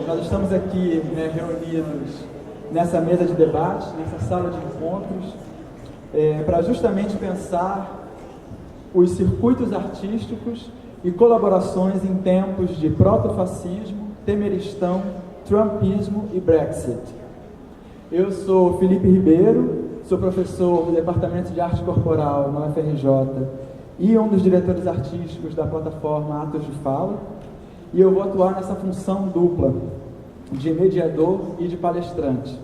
Nós estamos aqui, né, reunidos nessa mesa de debate, nessa sala de encontros, para justamente pensar os circuitos artísticos e colaborações em tempos de protofascismo, temeristão, trumpismo e Brexit. Eu sou Felipe Ribeiro, sou professor do Departamento de Arte Corporal na UFRJ e um dos diretores artísticos da plataforma Atos de Fala, e eu vou atuar nessa função dupla de mediador e de palestrante.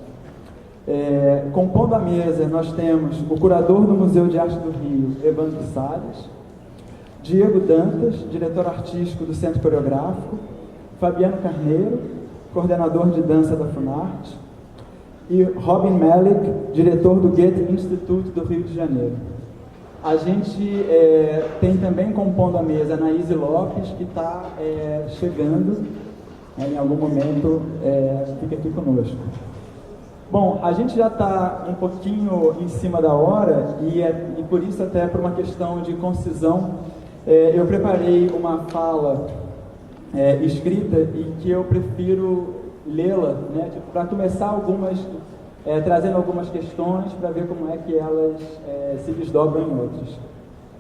Compondo a mesa, nós temos o curador do Museu de Arte do Rio, Evandro Salles, Diego Dantas, diretor artístico do Centro Coreográfico, Fabiano Carneiro, coordenador de dança da Funarte, e Robin Malik, diretor do Goethe Institute do Rio de Janeiro. A gente tem também compondo a mesa a Anaíse Lopes, que está chegando, em algum momento fica aqui conosco. Bom, a gente já está um pouquinho em cima da hora e por isso até por uma questão de concisão, eu preparei uma fala escrita e que eu prefiro lê-la, né, para começar trazendo algumas questões para ver como é que elas se desdobram em outras.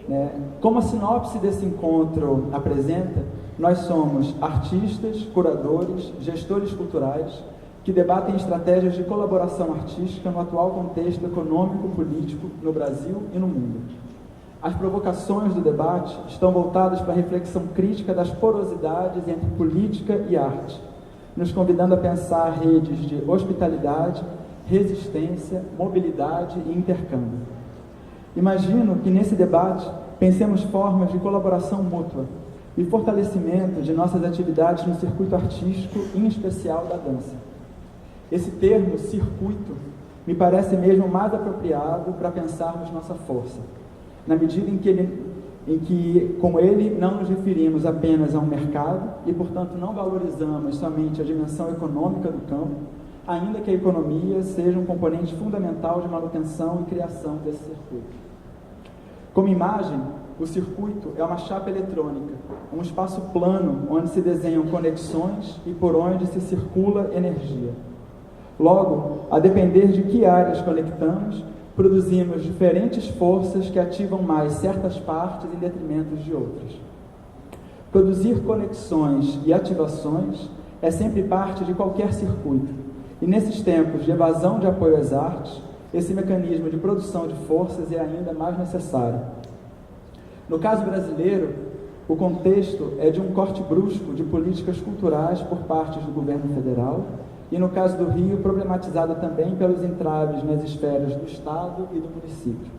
Né? Como a sinopse desse encontro apresenta, nós somos artistas, curadores, gestores culturais que debatem estratégias de colaboração artística no atual contexto econômico-político no Brasil e no mundo. As provocações do debate estão voltadas para a reflexão crítica das porosidades entre política e arte, nos convidando a pensar redes de hospitalidade, resistência, mobilidade e intercâmbio. Imagino que nesse debate pensemos formas de colaboração mútua e fortalecimento de nossas atividades no circuito artístico, em especial da dança. Esse termo, circuito, me parece mesmo mais apropriado para pensarmos nossa força, na medida em que com ele não nos referimos apenas a um mercado e, portanto, não valorizamos somente a dimensão econômica do campo, ainda que a economia seja um componente fundamental de manutenção e criação desse circuito. Como imagem, o circuito é uma chapa eletrônica, um espaço plano onde se desenham conexões e por onde se circula energia. Logo, a depender de que áreas conectamos, produzimos diferentes forças que ativam mais certas partes em detrimento de outras. Produzir conexões e ativações é sempre parte de qualquer circuito, e nesses tempos de evasão de apoio às artes, esse mecanismo de produção de forças é ainda mais necessário. No caso brasileiro, o contexto é de um corte brusco de políticas culturais por parte do governo federal, e no caso do Rio, problematizada também pelos entraves nas esferas do Estado e do município.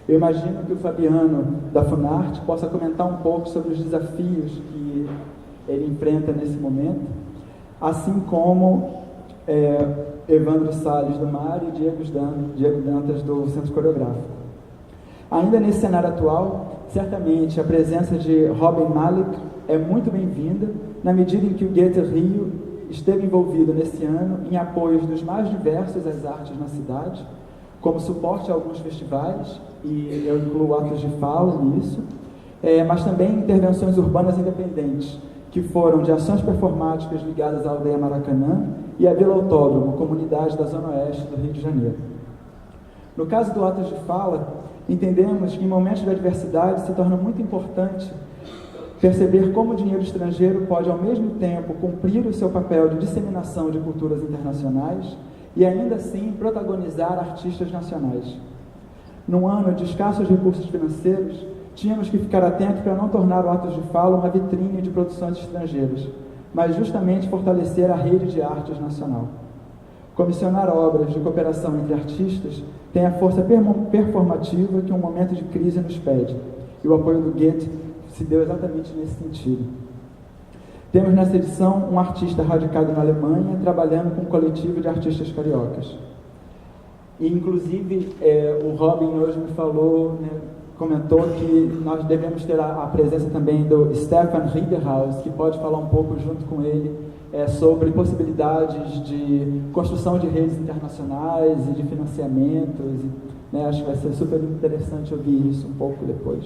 Eu imagino que o Fabiano, da Funarte, possa comentar um pouco sobre os desafios que ele enfrenta nesse momento, assim como Evandro Salles, do MAR, e Diego Dantas, do Centro Coreográfico. Ainda nesse cenário atual, certamente a presença de Robin Malik é muito bem-vinda, na medida em que o Goethe Rio esteve envolvido nesse ano em apoios dos mais diversos às artes na cidade, como suporte a alguns festivais, e eu incluo Atos de Fala nisso, mas também intervenções urbanas independentes, que foram de ações performáticas ligadas à aldeia Maracanã e à Vila Autódromo, comunidade da Zona Oeste do Rio de Janeiro. No caso do Atos de Fala, entendemos que em momentos de adversidade se torna muito importante perceber como o dinheiro estrangeiro pode, ao mesmo tempo, cumprir o seu papel de disseminação de culturas internacionais e, ainda assim, protagonizar artistas nacionais. Num ano de escassos recursos financeiros, tínhamos que ficar atentos para não tornar o Atos de Fala uma vitrine de produções estrangeiras, mas justamente fortalecer a rede de artes nacional. Comissionar obras de cooperação entre artistas tem a força performativa que um momento de crise nos pede, e o apoio do Goethe se deu exatamente nesse sentido. Temos nessa edição um artista radicado na Alemanha, trabalhando com um coletivo de artistas cariocas. E, inclusive, o Robin hoje me falou, né, comentou que nós devemos ter a presença também do Stefan Riederhaus, que pode falar um pouco junto com ele sobre possibilidades de construção de redes internacionais e de financiamentos. Né, acho que vai ser super interessante ouvir isso um pouco depois.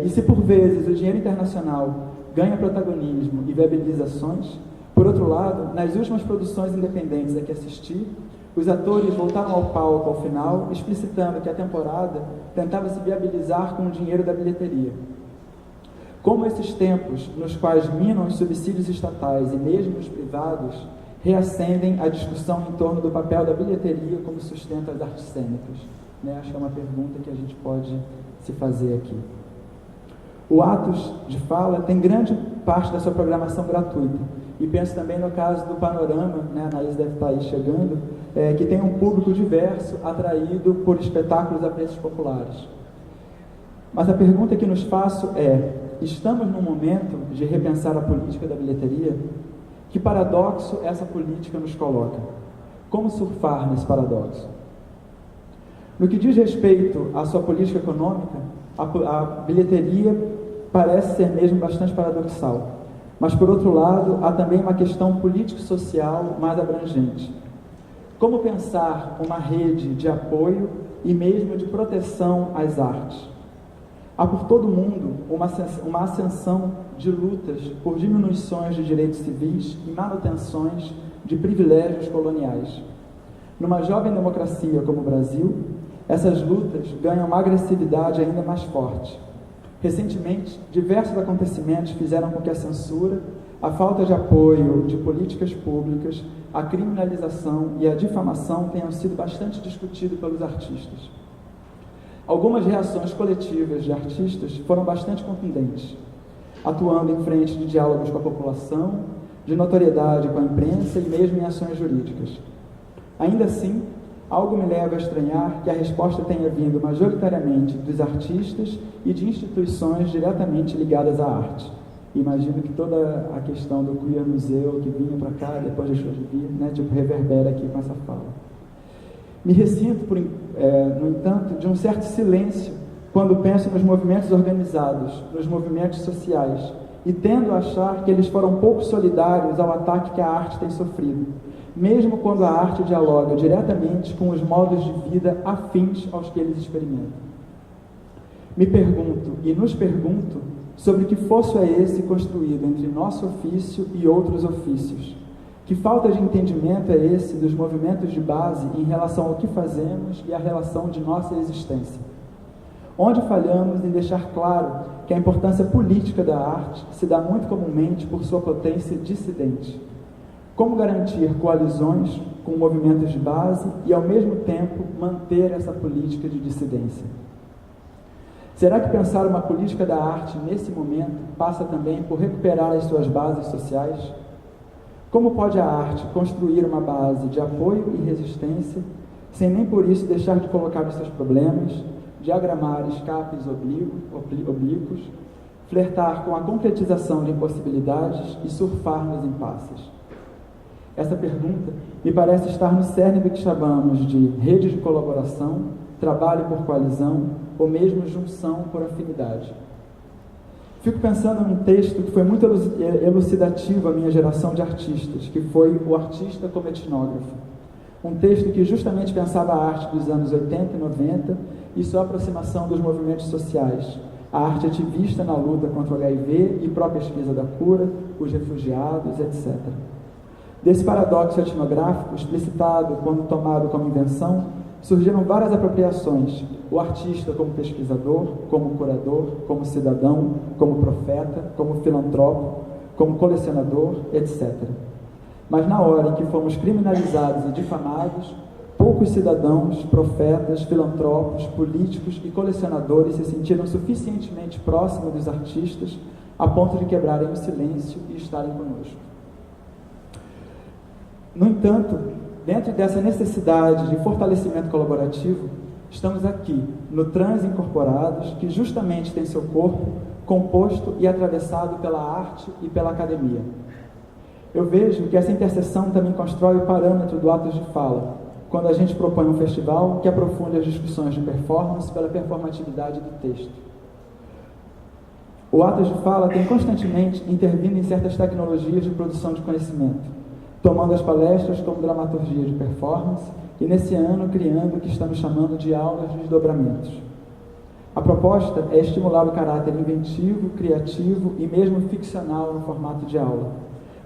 E se por vezes o dinheiro internacional ganha protagonismo e viabiliza ações, por Por outro lado, nas últimas produções independentes a que assisti, os atores voltaram ao palco ao final, explicitando que a temporada tentava se viabilizar com o dinheiro da bilheteria. Como esses tempos, nos quais minam os subsídios estatais e mesmo os privados, reacendem a discussão em torno do papel da bilheteria como sustento às artes cênicas? Acho que é uma pergunta que a gente pode se fazer aqui. O Atos de Fala tem grande parte da sua programação gratuita, e penso também no caso do Panorama, a Anaís deve estar aí chegando, que tem um público diverso atraído por espetáculos a preços populares. Mas a pergunta que nos faço é: estamos num momento de repensar a política da bilheteria? Que paradoxo essa política nos coloca? Como surfar nesse paradoxo? No que diz respeito à sua política econômica, a bilheteria parece ser mesmo bastante paradoxal. Mas, por outro lado, há também uma questão político-social mais abrangente. Como pensar uma rede de apoio e mesmo de proteção às artes? Há por todo o mundo uma ascensão de lutas por diminuições de direitos civis e manutenções de privilégios coloniais. Numa jovem democracia como o Brasil, essas lutas ganham uma agressividade ainda mais forte. Recentemente, diversos acontecimentos fizeram com que a censura, a falta de apoio de políticas públicas, a criminalização e a difamação tenham sido bastante discutidos pelos artistas. Algumas reações coletivas de artistas foram bastante contundentes, atuando em frente de diálogos com a população, de notoriedade com a imprensa e mesmo em ações jurídicas. Ainda assim, algo me leva a estranhar que a resposta tenha vindo majoritariamente dos artistas e de instituições diretamente ligadas à arte. Imagino que toda a questão do Queer Museu que vinha para cá, depois deixou de vir, reverbera aqui com essa fala. Me ressinto, no entanto, de um certo silêncio quando penso nos movimentos organizados, nos movimentos sociais, e tendo a achar que eles foram pouco solidários ao ataque que a arte tem sofrido, mesmo quando a arte dialoga diretamente com os modos de vida afins aos que eles experimentam. Me pergunto, e nos pergunto, sobre que fosso é esse construído entre nosso ofício e outros ofícios? Que falta de entendimento é esse dos movimentos de base em relação ao que fazemos e à relação de nossa existência? Onde falhamos em deixar claro que a importância política da arte se dá muito comumente por sua potência dissidente? Como garantir coalizões com movimentos de base e, ao mesmo tempo, manter essa política de dissidência? Será que pensar uma política da arte nesse momento passa também por recuperar as suas bases sociais? Como pode a arte construir uma base de apoio e resistência, sem nem por isso deixar de colocar os seus problemas, diagramar escapes oblíquos, flertar com a concretização de impossibilidades e surfar nos impasses? Essa pergunta me parece estar no cerne do que chamamos de rede de colaboração, trabalho por coalizão ou mesmo junção por afinidade. Fico pensando num texto que foi muito elucidativo à minha geração de artistas, que foi O Artista como Etnógrafo. Um texto que justamente pensava a arte dos anos 80 e 90 e sua aproximação dos movimentos sociais, a arte ativista na luta contra o HIV e pró-pesquisa da cura, os refugiados, etc. Desse paradoxo etnográfico, explicitado quando tomado como invenção, surgiram várias apropriações: o artista como pesquisador, como curador, como cidadão, como profeta, como filantropo, como colecionador, etc. Mas na hora em que fomos criminalizados e difamados, poucos cidadãos, profetas, filantropos, políticos e colecionadores se sentiram suficientemente próximos dos artistas a ponto de quebrarem o silêncio e estarem conosco. No entanto, dentro dessa necessidade de fortalecimento colaborativo, estamos aqui, no Trans Incorporados, que justamente tem seu corpo composto e atravessado pela arte e pela academia. Eu vejo que essa interseção também constrói o parâmetro do Atos de Fala, quando a gente propõe um festival que aprofunde as discussões de performance pela performatividade do texto. O Atos de Fala tem constantemente intervindo em certas tecnologias de produção de conhecimento, tomando as palestras como dramaturgia de performance e, nesse ano, criando o que estamos chamando de aulas de desdobramentos. A proposta é estimular o caráter inventivo, criativo e mesmo ficcional no formato de aula,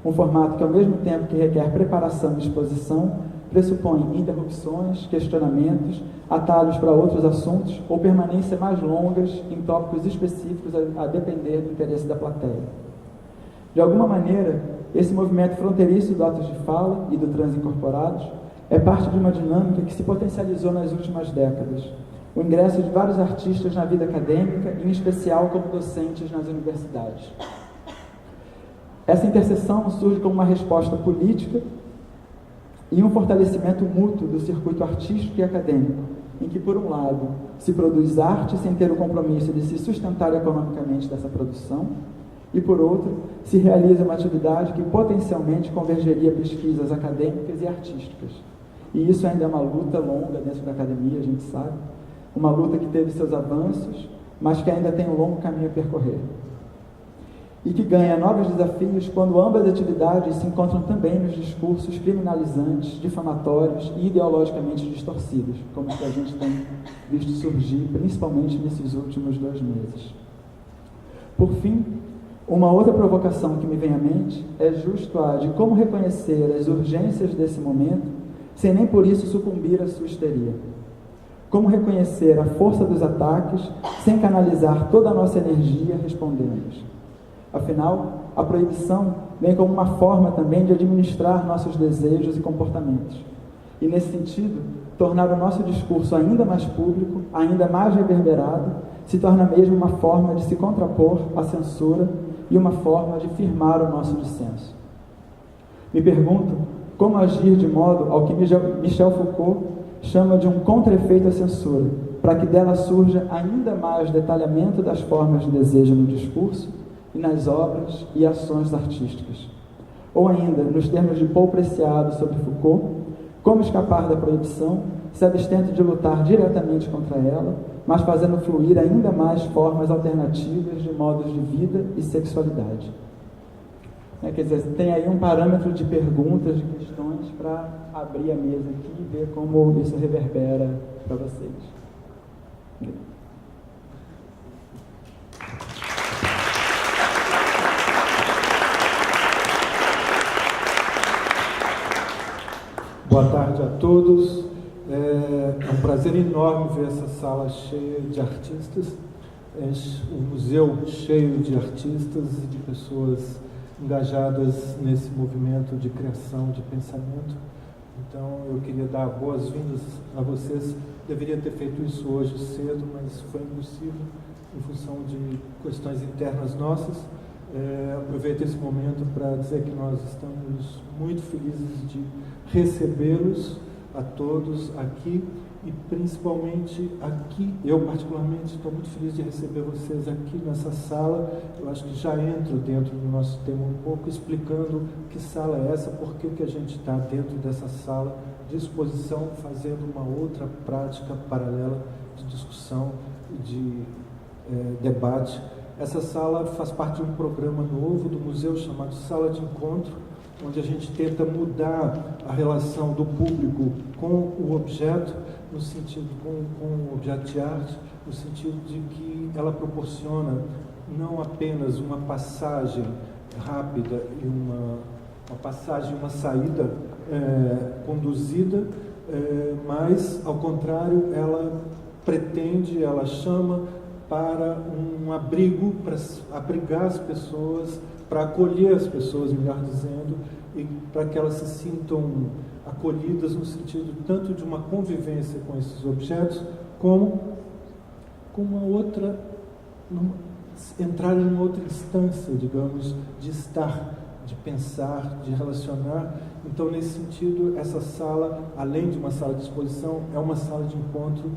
Um formato que, ao mesmo tempo que requer preparação e exposição, pressupõe interrupções, questionamentos, atalhos para outros assuntos ou permanência mais longas em tópicos específicos a depender do interesse da plateia. De alguma maneira, esse movimento fronteiriço do atos de fala e do transincorporados é parte de uma dinâmica que se potencializou nas últimas décadas. O ingresso de vários artistas na vida acadêmica, em especial como docentes nas universidades. Essa interseção surge como uma resposta política e um fortalecimento mútuo do circuito artístico e acadêmico, em que, por um lado, se produz arte sem ter o compromisso de se sustentar economicamente dessa produção, e, por outro, se realiza uma atividade que potencialmente convergeria pesquisas acadêmicas e artísticas. E isso ainda é uma luta longa dentro da academia, a gente sabe, uma luta que teve seus avanços, mas que ainda tem um longo caminho a percorrer. E que ganha novos desafios quando ambas atividades se encontram também nos discursos criminalizantes, difamatórios e ideologicamente distorcidos, como que a gente tem visto surgir, principalmente nesses últimos 2 meses. Por fim, uma outra provocação que me vem à mente é justo a de como reconhecer as urgências desse momento, sem nem por isso sucumbir à sua histeria. Como reconhecer a força dos ataques, sem canalizar toda a nossa energia respondendo-os. Afinal, a proibição vem como uma forma também de administrar nossos desejos e comportamentos. E, nesse sentido, tornar o nosso discurso ainda mais público, ainda mais reverberado, se torna mesmo uma forma de se contrapor à censura e uma forma de firmar o nosso dissenso. Me pergunto como agir de modo ao que Michel Foucault chama de um contra-efeito à censura, para que dela surja ainda mais detalhamento das formas de desejo no discurso e nas obras e ações artísticas. Ou ainda, nos termos de Paul Preciado sobre Foucault, como escapar da proibição, se abstendo de lutar diretamente contra ela, mas fazendo fluir ainda mais formas alternativas de modos de vida e sexualidade. Quer dizer, tem aí um parâmetro de perguntas, de questões, para abrir a mesa aqui e ver como isso reverbera para vocês. Boa tarde a todos. É um prazer enorme ver essa sala cheia de artistas, o museu cheio de artistas e de pessoas engajadas nesse movimento de criação, de pensamento. Então, eu queria dar boas-vindas a vocês. Deveria ter feito isso hoje cedo, mas foi impossível em função de questões internas nossas. Aproveito esse momento para dizer que nós estamos muito felizes de recebê-los a todos aqui e principalmente aqui. Eu particularmente estou muito feliz de receber vocês aqui nessa sala. Eu acho que já entro dentro do nosso tema um pouco, explicando que sala é essa, por que a gente está dentro dessa sala de exposição, fazendo uma outra prática paralela de discussão e de debate. Essa sala faz parte de um programa novo do museu chamado Sala de Encontro, onde a gente tenta mudar a relação do público com o objeto, no sentido com o objeto de arte, no sentido de que ela proporciona não apenas uma passagem rápida e uma saída conduzida, mas, ao contrário, ela pretende, ela chama para um abrigo, para abrigar as pessoas, para acolher as pessoas, melhor dizendo, e para que elas se sintam acolhidas no sentido tanto de uma convivência com esses objetos, como com uma outra, entrar em uma outra instância, digamos, de estar, de pensar, de relacionar. Então, nesse sentido, essa sala, além de uma sala de exposição, é uma sala de encontro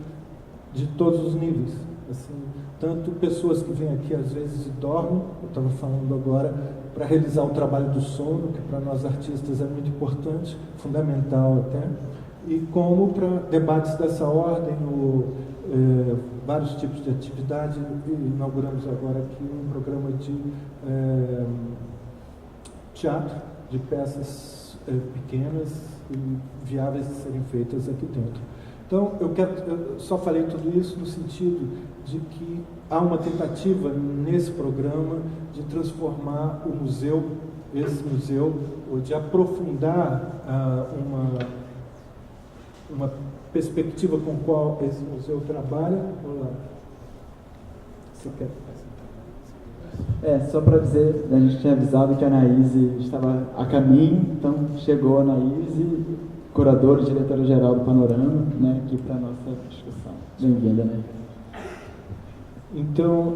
de todos os níveis. Assim, tanto pessoas que vêm aqui às vezes e dormem, eu estava falando agora, para realizar o trabalho do sono, que para nós artistas é muito importante, fundamental até, e como para debates dessa ordem, vários tipos de atividade. Inauguramos agora aqui um programa de teatro, de peças pequenas e viáveis de serem feitas aqui dentro. Então, eu só falei tudo isso no sentido de que há uma tentativa nesse programa de transformar o museu esse museu, ou de aprofundar uma perspectiva com a qual esse museu trabalha. Olá. Você quer só para dizer, a gente tinha avisado que a Anaíse estava a caminho, então chegou a Anaíse, curadora e diretora-geral do Panorama, né, aqui para a nossa discussão. Bem-vinda, Anaíse. Então,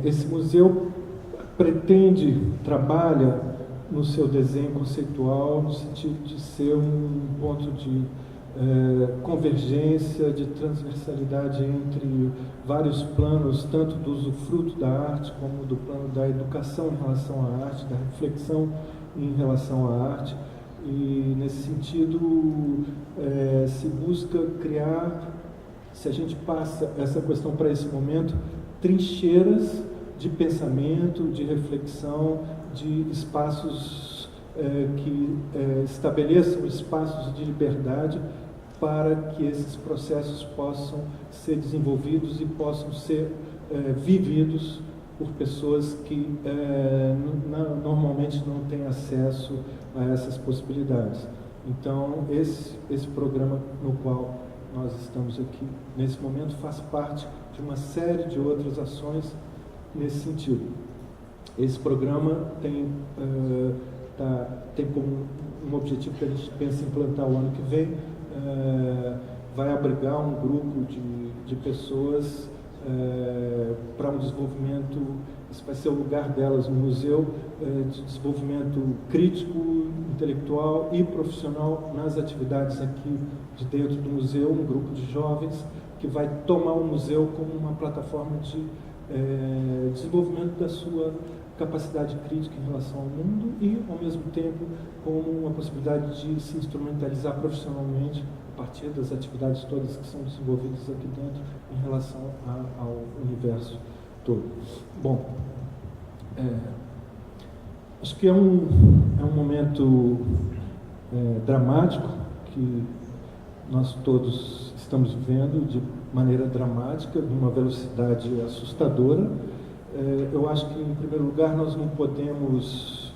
esse museu trabalha no seu desenho conceitual, no sentido de ser um ponto de convergência, de transversalidade entre vários planos, tanto do usufruto da arte, como do plano da educação em relação à arte, da reflexão em relação à arte. E, nesse sentido, se busca criar, se a gente passa essa questão para esse momento, trincheiras de pensamento, de reflexão, de espaços que estabeleçam espaços de liberdade para que esses processos possam ser desenvolvidos e possam ser vividos por pessoas que normalmente não têm acesso a essas possibilidades. Então, esse programa no qual nós estamos aqui, nesse momento, faz parte de uma série de outras ações nesse sentido. Esse programa tem como um objetivo que a gente pensa em implantar o ano que vem, vai abrigar um grupo de pessoas para um desenvolvimento, esse vai ser o lugar delas no museu, de desenvolvimento crítico, intelectual e profissional nas atividades aqui de dentro do museu, um grupo de jovens que vai tomar o museu como uma plataforma de desenvolvimento da sua capacidade crítica em relação ao mundo e, ao mesmo tempo, como uma possibilidade de se instrumentalizar profissionalmente a partir das atividades todas que são desenvolvidas aqui dentro em relação ao universo todo. Bom, acho que é um momento dramático que nós todos estamos vivendo de maneira dramática, de uma velocidade assustadora. Eu acho que, em primeiro lugar, nós não podemos,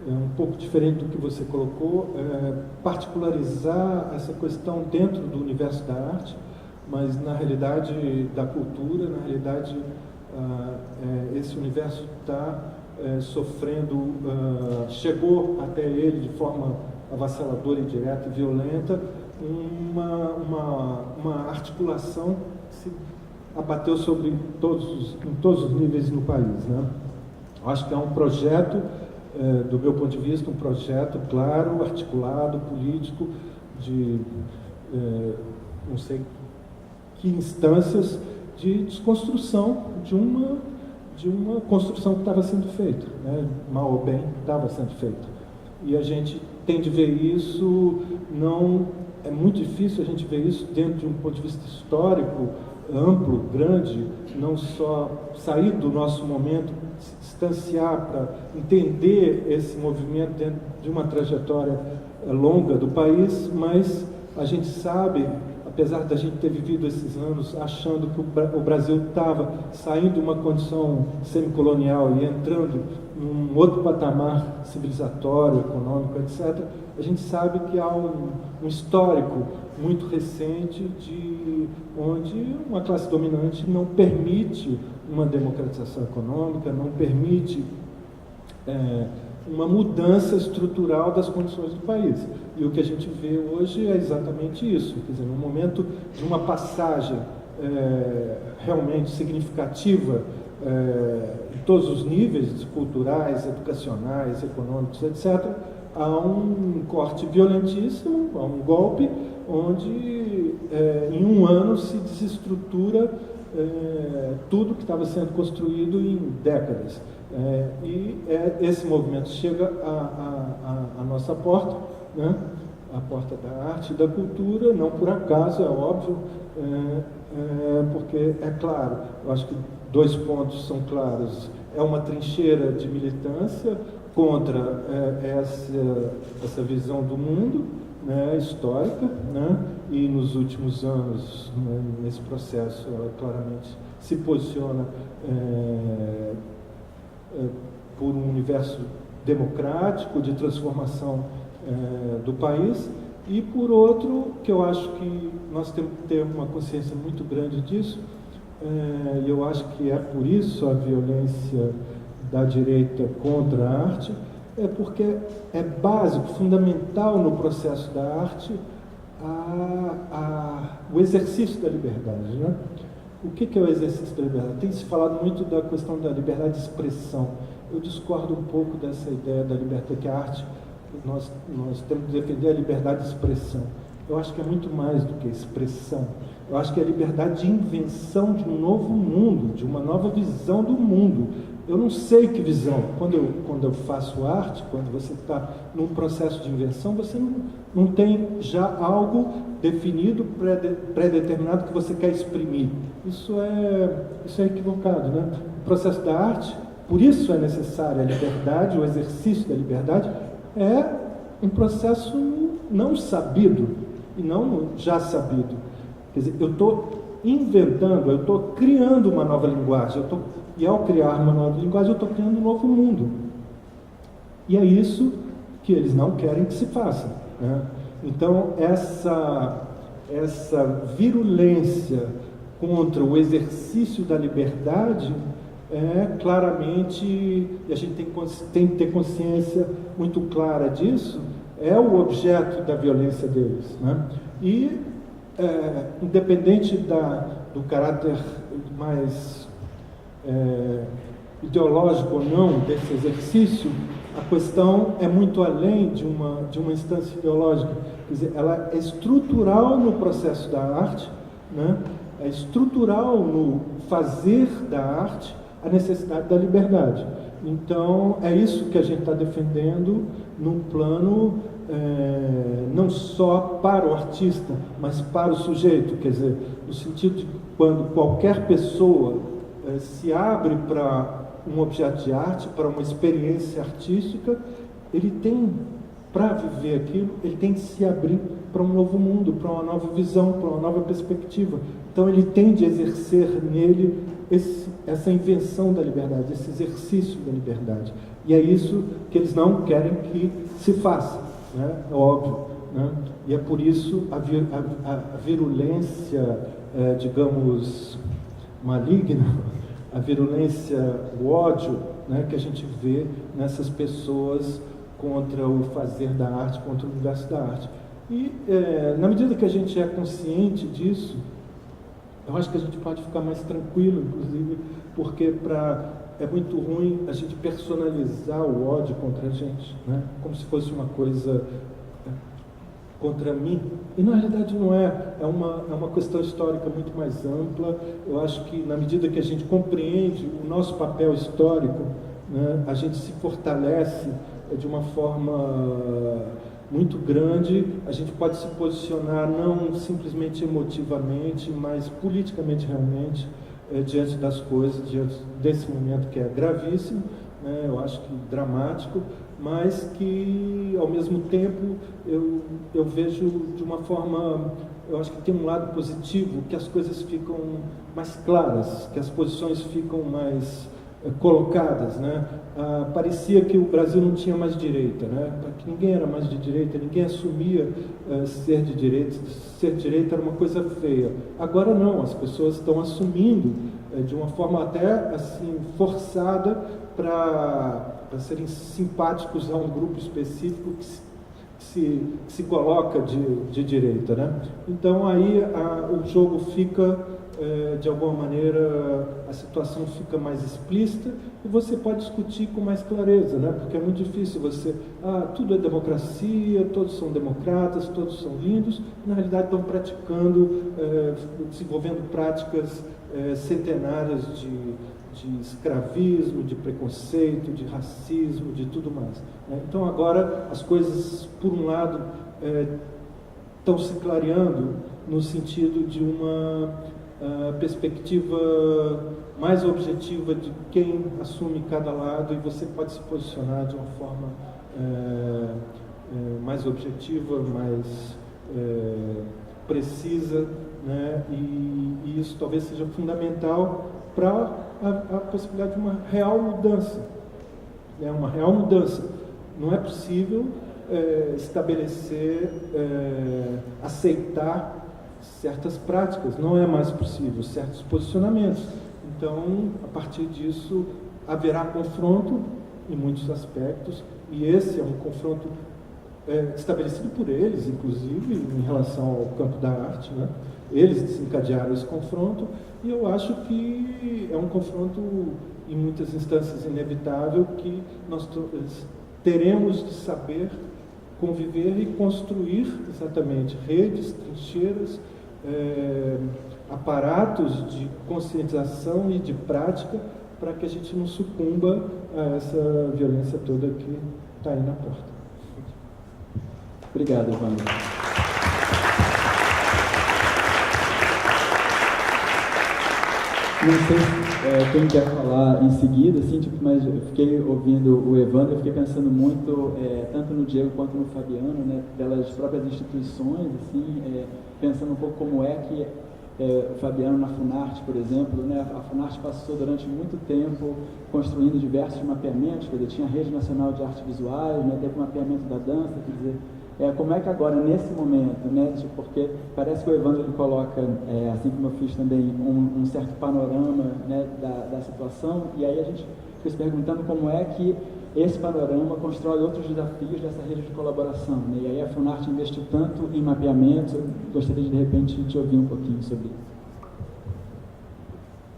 um pouco diferente do que você colocou, particularizar essa questão dentro do universo da arte, mas na realidade da cultura, na realidade esse universo está sofrendo, chegou até ele de forma avassaladora e direta e violenta, uma articulação que se abateu sobre em todos os níveis no país, né? Acho que é um projeto, do meu ponto de vista, um projeto claro, articulado, político, de não sei que instâncias de desconstrução de uma construção que estava sendo feita, né? Mal ou bem, estava sendo feita. E a gente tem de ver isso, é muito difícil a gente ver isso dentro de um ponto de vista histórico, amplo, grande, não só sair do nosso momento, se distanciar para entender esse movimento dentro de uma trajetória longa do país, mas a gente sabe, apesar da gente ter vivido esses anos achando que o Brasil estava saindo de uma condição semicolonial e entrando num outro patamar civilizatório, econômico, etc., a gente sabe que há um histórico muito recente onde uma classe dominante não permite uma democratização econômica, não permite uma mudança estrutural das condições do país. E o que a gente vê hoje é exatamente isso, quer dizer, num momento de uma passagem realmente significativa em todos os níveis culturais, educacionais, econômicos, etc., há um corte violentíssimo, há um golpe, onde em um ano se desestrutura tudo que estava sendo construído em décadas. Esse movimento chega à nossa porta, né? A porta da arte e da cultura, não por acaso, é óbvio, porque é claro, eu acho que 2 pontos são claros. É uma trincheira de militância contra essa visão do mundo, né, histórica, né, e nos últimos anos, né, nesse processo, ela claramente se posiciona por um universo democrático, de transformação do país, e por outro, que eu acho que nós temos que ter uma consciência muito grande disso, e eu acho que é por isso a violência da direita contra a arte, é porque é básico, fundamental no processo da arte o exercício da liberdade, né? O que é o exercício da liberdade? Tem se falado muito da questão da liberdade de expressão. Eu discordo um pouco dessa ideia da liberdade, que a arte, nós temos que defender a liberdade de expressão. Eu acho que é muito mais do que expressão. Eu acho que é a liberdade de invenção de um novo mundo, de uma nova visão do mundo. Eu não sei que visão. Quando eu faço arte, quando você está num processo de invenção, você não tem já algo definido, pré-determinado que você quer exprimir. Isso é equivocado, né? O processo da arte, por isso é necessária a liberdade, o exercício da liberdade, é um processo não sabido e não já sabido. Quer dizer, eu estou inventando, eu estou criando uma nova linguagem, e ao criar uma nova linguagem, eu estou criando um novo mundo. E é isso que eles não querem que se faça, né? Então, essa virulência contra o exercício da liberdade claramente, e a gente tem que ter consciência muito clara disso, é o objeto da violência deles, né? E, independente do caráter mais ideológico ou não desse exercício, a questão é muito além de uma instância ideológica. Quer dizer, ela é estrutural no processo da arte, né? É estrutural no fazer da arte a necessidade da liberdade. Então, é isso que a gente está defendendo num plano não só para o artista, mas para o sujeito. Quer dizer, no sentido de quando qualquer pessoa se abre para um objeto de arte, para uma experiência artística, ele tem, para viver aquilo, ele tem que se abrir para um novo mundo, para uma nova visão, para uma nova perspectiva. Então ele tem de exercer nele essa invenção da liberdade, esse exercício da liberdade. E é isso que eles não querem que se faça, né? É óbvio, né? E é por isso a virulência, digamos, maligna, a virulência, o ódio, né, que a gente vê nessas pessoas contra o fazer da arte, contra o universo da arte. E, na medida que a gente é consciente disso, eu acho que a gente pode ficar mais tranquilo, inclusive, porque é muito ruim a gente personalizar o ódio contra a gente, né? Como se fosse uma coisa contra mim. E na realidade não é. É uma questão histórica muito mais ampla. Eu acho que na medida que a gente compreende o nosso papel histórico, né, a gente se fortalece de uma forma muito grande. A gente pode se posicionar não simplesmente emotivamente, mas politicamente realmente, diante das coisas, diante desse momento que é gravíssimo, né, eu acho que dramático, mas que, ao mesmo tempo, eu vejo de uma forma, eu acho que tem um lado positivo, que as coisas ficam mais claras, que as posições ficam mais colocadas, né? Parecia que o Brasil não tinha mais direita, né? Que ninguém era mais de direita, ninguém assumia ser de direita. Ser de direita era uma coisa feia. Agora não, as pessoas estão assumindo de uma forma até assim forçada para serem simpáticos a um grupo específico que se coloca de direita, né? Então aí o jogo fica, de alguma maneira, a situação fica mais explícita e você pode discutir com mais clareza, né? Porque é muito difícil você, tudo é democracia, todos são democratas, todos são lindos, e, na realidade estão praticando, desenvolvendo práticas centenárias de escravismo, de preconceito, de racismo, de tudo mais, né? Então agora as coisas, por um lado, estão se clareando no sentido de uma perspectiva mais objetiva de quem assume cada lado, e você pode se posicionar de uma forma mais objetiva, mais precisa, né? E isso talvez seja fundamental para a possibilidade de uma real mudança, É uma real mudança. Não é possível estabelecer, aceitar certas práticas, não é mais possível, certos posicionamentos. Então, a partir disso, haverá confronto em muitos aspectos, e esse é um confronto estabelecido por eles, inclusive, em relação ao campo da arte, né? Eles desencadearam esse confronto, e eu acho que é um confronto, em muitas instâncias, inevitável, que nós teremos de saber conviver e construir exatamente redes, trincheiras, aparatos de conscientização e de prática para que a gente não sucumba a essa violência toda que está aí na porta. Obrigado, Evandro. Não sei quem quer falar em seguida, assim, mas eu fiquei ouvindo o Evandro, eu fiquei pensando muito, tanto no Diego quanto no Fabiano, né, pelas próprias instituições, assim, pensando um pouco como é que o Fabiano na Funarte, por exemplo, né, a Funarte passou durante muito tempo construindo diversos mapeamentos, quer dizer, tinha a Rede Nacional de Artes Visuais, né, teve o mapeamento da dança, quer dizer, como é que agora, nesse momento, né, porque parece que o Evandro ele coloca, assim como eu fiz também, um certo panorama, né, da situação, e aí a gente fica se perguntando como é que esse panorama constrói outros desafios dessa rede de colaboração, né, e aí a Funarte investiu tanto em mapeamentos, eu gostaria de repente de ouvir um pouquinho sobre isso.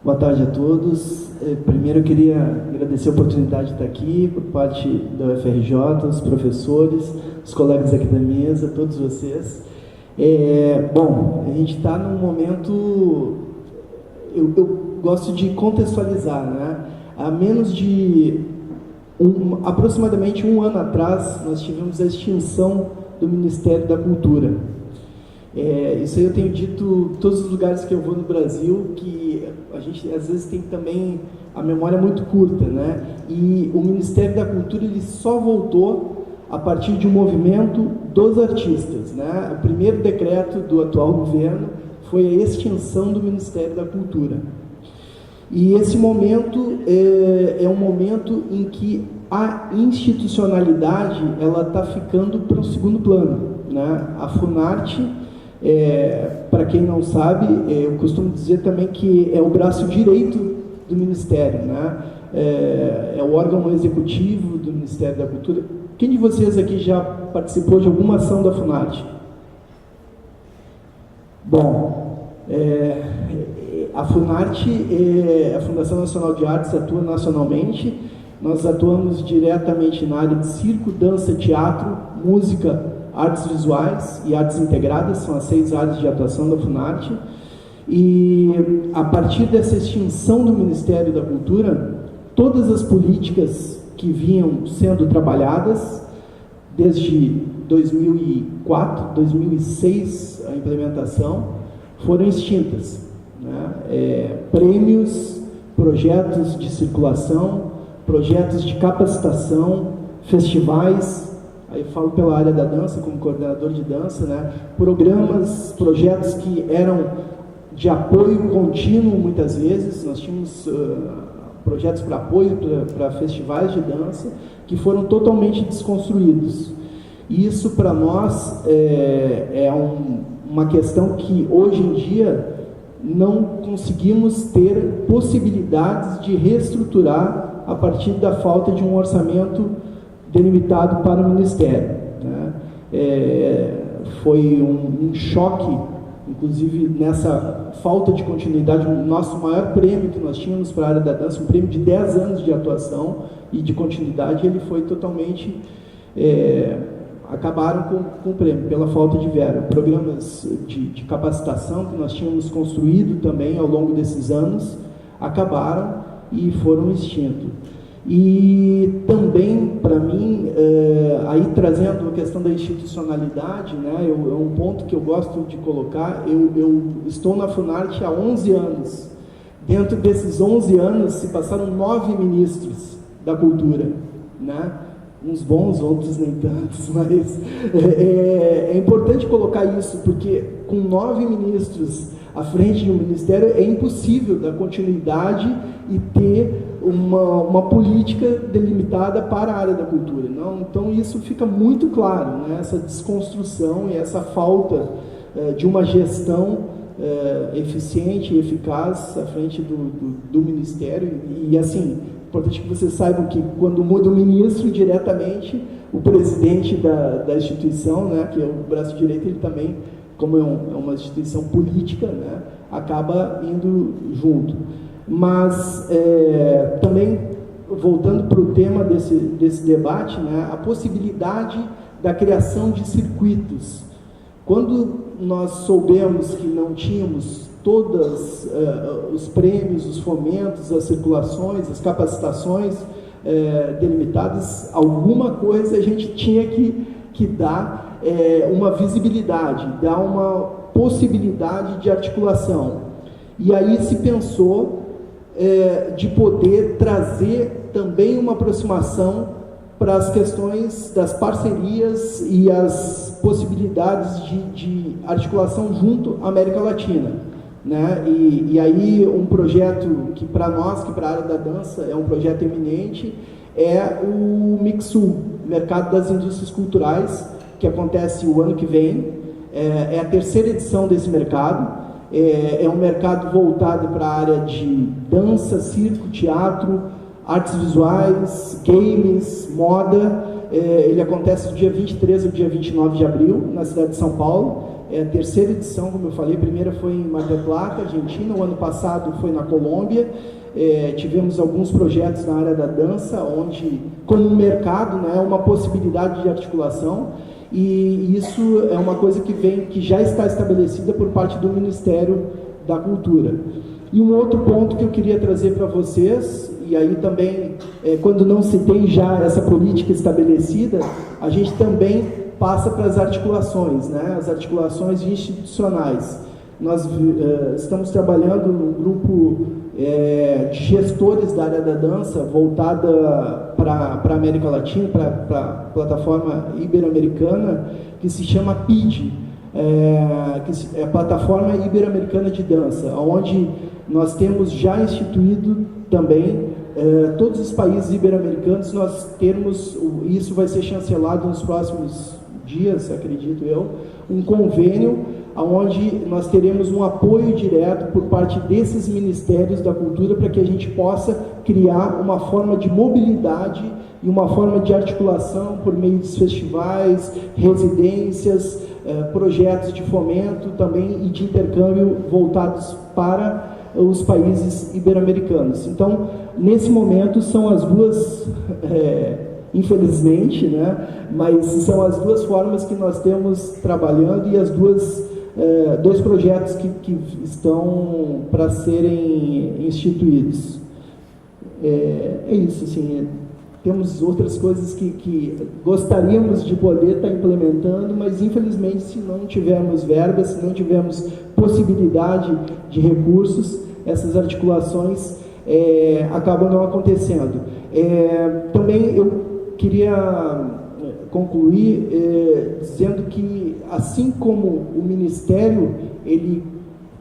Boa tarde a todos. Primeiro eu queria agradecer a oportunidade de estar aqui por parte da UFRJ, os professores, os colegas aqui da mesa, todos vocês. Bom, a gente está num momento, eu gosto de contextualizar, né? Há menos de aproximadamente um ano atrás, nós tivemos a extinção do Ministério da Cultura. Isso aí eu tenho dito em todos os lugares que eu vou no Brasil, que a gente às vezes tem também a memória muito curta, né? E o Ministério da Cultura ele só voltou a partir de um movimento dos artistas, né? O primeiro decreto do atual governo foi a extinção do Ministério da Cultura. E esse momento é um momento em que a institucionalidade ela está ficando para o segundo plano, né? A Funarte, para quem não sabe, eu costumo dizer também que é o braço direito do Ministério, né? É o órgão executivo do Ministério da Cultura. Quem de vocês aqui já participou de alguma ação da Funarte? Bom, a Funarte, a Fundação Nacional de Artes, atua nacionalmente. Nós atuamos diretamente na área de circo, dança, teatro, música, artes visuais e artes integradas, são as 6 áreas de atuação da Funarte. E a partir dessa extinção do Ministério da Cultura, todas as políticas que vinham sendo trabalhadas desde 2004, 2006, a implementação, foram extintas, né? Prêmios, projetos de circulação, projetos de capacitação, festivais. Aí falo pela área da dança, como coordenador de dança, né? Programas, projetos que eram de apoio contínuo, muitas vezes. Nós tínhamos projetos para apoio para festivais de dança, que foram totalmente desconstruídos. E isso, para nós, uma questão que, hoje em dia, não conseguimos ter possibilidades de reestruturar a partir da falta de um orçamento delimitado para o Ministério, né? Foi um choque, inclusive nessa falta de continuidade. O nosso maior prêmio que nós tínhamos para a área da dança, um prêmio de 10 anos de atuação e de continuidade, ele foi totalmente... acabaram com o prêmio, pela falta de verba. Programas de capacitação que nós tínhamos construído também ao longo desses anos, acabaram e foram extintos. E também, para mim, aí trazendo a questão da institucionalidade, né, é um ponto que eu gosto de colocar. Eu estou na Funarte há 11 anos. Dentro desses 11 anos, se passaram 9 ministros da cultura, né? Uns bons, outros nem tantos, mas é importante colocar isso, porque com 9 ministros à frente de um ministério é impossível dar continuidade e ter uma política delimitada para a área da cultura. Não? Então isso fica muito claro, né? Essa desconstrução e essa falta de uma gestão eficiente e eficaz à frente do Ministério. E assim, é importante que vocês saibam que quando muda o ministro, diretamente o presidente da instituição, né, que é o braço direito, ele também, como é uma instituição política, né, acaba indo junto. Mas também, voltando para o tema desse debate, né, a possibilidade da criação de circuitos. Quando nós soubemos que não tínhamos todos os prêmios, os fomentos, as circulações, as capacitações delimitadas, alguma coisa a gente tinha que dar uma visibilidade, dar uma possibilidade de articulação. E aí se pensou de poder trazer também uma aproximação para as questões das parcerias e as possibilidades de articulação junto à América Latina, né? E aí um projeto que para nós, que para a área da dança é um projeto eminente, é o MICSU, Mercado das Indústrias Culturais, que acontece o ano que vem. É a terceira edição desse mercado. É um mercado voltado para a área de dança, circo, teatro, artes visuais, games, moda. Ele acontece do dia 23 ao dia 29 de abril, na cidade de São Paulo. É a terceira edição, como eu falei. A primeira foi em Mar del Plata, Argentina. O ano passado foi na Colômbia. Tivemos alguns projetos na área da dança, onde, como um mercado, né, uma possibilidade de articulação. E isso é uma coisa que já está estabelecida por parte do Ministério da Cultura. E um outro ponto que eu queria trazer para vocês, e aí também, quando não se tem já essa política estabelecida, a gente também passa para as articulações, né? As articulações institucionais. Nós estamos trabalhando num grupo de gestores da área da dança, voltada para a América Latina, para a plataforma ibero-americana, que se chama PID, que é a Plataforma Ibero-Americana de Dança, onde nós temos já instituído também todos os países ibero-americanos. Nós termos, isso vai ser chancelado nos próximos dias, acredito eu, um convênio onde nós teremos um apoio direto por parte desses ministérios da cultura para que a gente possa criar uma forma de mobilidade e uma forma de articulação por meio de festivais, residências, projetos de fomento também e de intercâmbio voltados para os países ibero-americanos. Então, nesse momento, são as duas, infelizmente, né, mas são as duas formas que nós temos trabalhando e as dois projetos que estão para serem instituídos. É isso, assim, temos outras coisas que gostaríamos de poder estar implementando, mas infelizmente, se não tivermos verbas, se não tivermos possibilidade de recursos, essas articulações acabam não acontecendo. Também eu queria concluir dizendo que, assim como o Ministério ele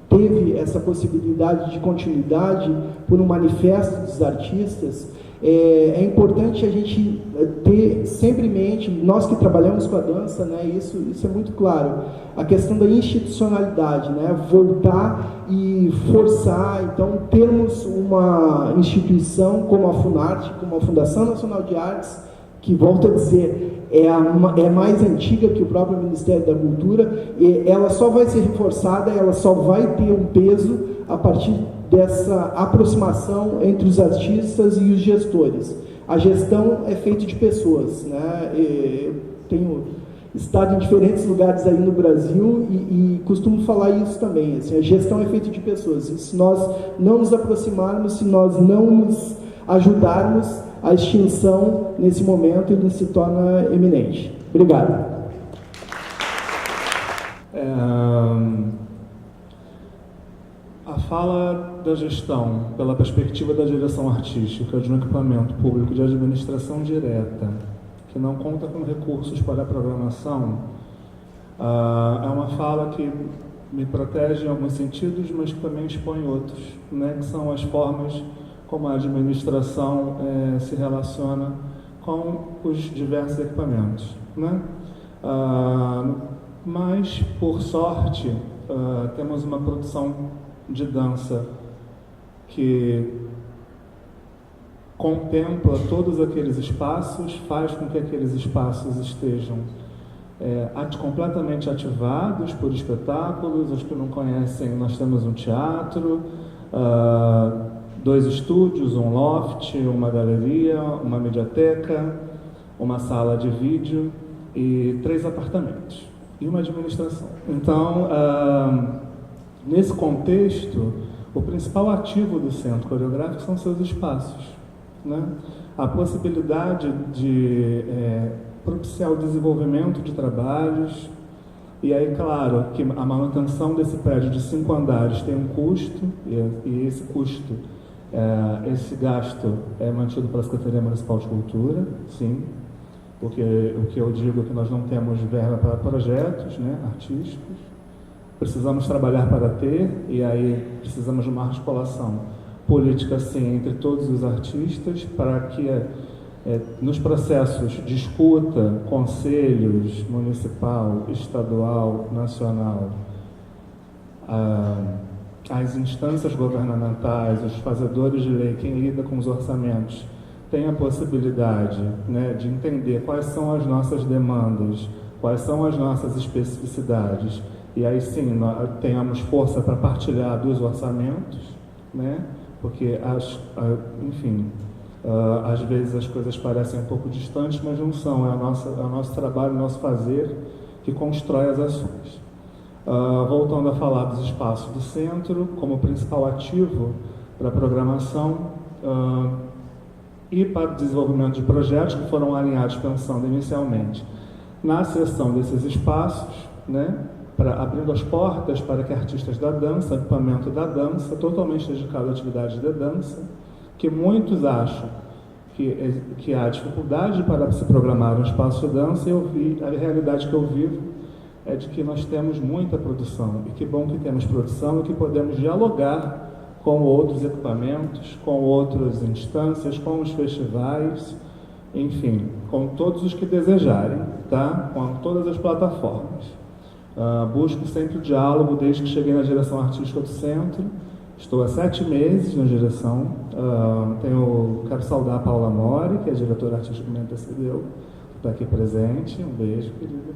teve essa possibilidade de continuidade por um manifesto dos artistas, é importante a gente ter sempre em mente, nós que trabalhamos com a dança, né, isso é muito claro, a questão da institucionalidade, né, voltar e forçar, então, termos uma instituição como a Funarte, como a Fundação Nacional de Artes, que, volto a dizer, é mais antiga que o próprio Ministério da Cultura, e ela só vai ser reforçada, ela só vai ter um peso a partir dessa aproximação entre os artistas e os gestores. A gestão é feita de pessoas, né? Eu tenho estado em diferentes lugares aí no Brasil e costumo falar isso também, assim, a gestão é feita de pessoas. E se nós não nos aproximarmos, se nós não nos ajudarmos, a extinção, nesse momento, ele se torna eminente. Obrigado. A fala da gestão, pela perspectiva da direção artística de um equipamento público de administração direta, que não conta com recursos para a programação, é uma fala que me protege em alguns sentidos, mas que também expõe outros, né, que são as formas como a administração se relaciona com os diversos equipamentos, né? Mas, por sorte, temos uma produção de dança que contempla todos aqueles espaços, faz com que aqueles espaços estejam completamente ativados por espetáculos. Os que não conhecem, nós temos um teatro, 2 estúdios, um loft, uma galeria, uma mediateca, uma sala de vídeo e 3 apartamentos e uma administração. Então, nesse contexto, o principal ativo do Centro Coreográfico são seus espaços, né? A possibilidade de propiciar o desenvolvimento de trabalhos. E aí, claro, que a manutenção desse prédio de 5 andares tem um custo, e esse custo, esse gasto é mantido pela Secretaria Municipal de Cultura, sim, porque o que eu digo é que nós não temos verba para projetos, né, artísticos, precisamos trabalhar para ter, e aí precisamos de uma articulação política, sim, entre todos os artistas, para que nos processos de escuta, conselhos municipal, estadual, nacional, as instâncias governamentais, os fazedores de lei, quem lida com os orçamentos, tem a possibilidade, né, de entender quais são as nossas demandas, quais são as nossas especificidades, e aí sim nós tenhamos força para partilhar dos orçamentos, né, porque enfim, às vezes as coisas parecem um pouco distantes, mas não são. É o nosso trabalho, o nosso fazer que constrói as ações. Voltando a falar dos espaços do centro, como principal ativo para a programação e para o desenvolvimento de projetos que foram alinhados pensando inicialmente na cessão desses espaços, né, abrindo as portas para que artistas da dança, equipamento da dança, totalmente dedicado à atividade de dança, que muitos acham que há dificuldade para se programar um espaço de dança, e a realidade que eu vivo é de que nós temos muita produção, e que bom que temos produção e que podemos dialogar com outros equipamentos, com outras instâncias, com os festivais, enfim, com todos os que desejarem, tá? Com todas as plataformas. Busco sempre o diálogo desde que cheguei na direção artística do centro. Estou há 7 meses na direção. Quero saudar a Paula Mori, que é a diretora artística que me antecedeu, que está aqui presente. Um beijo, querida.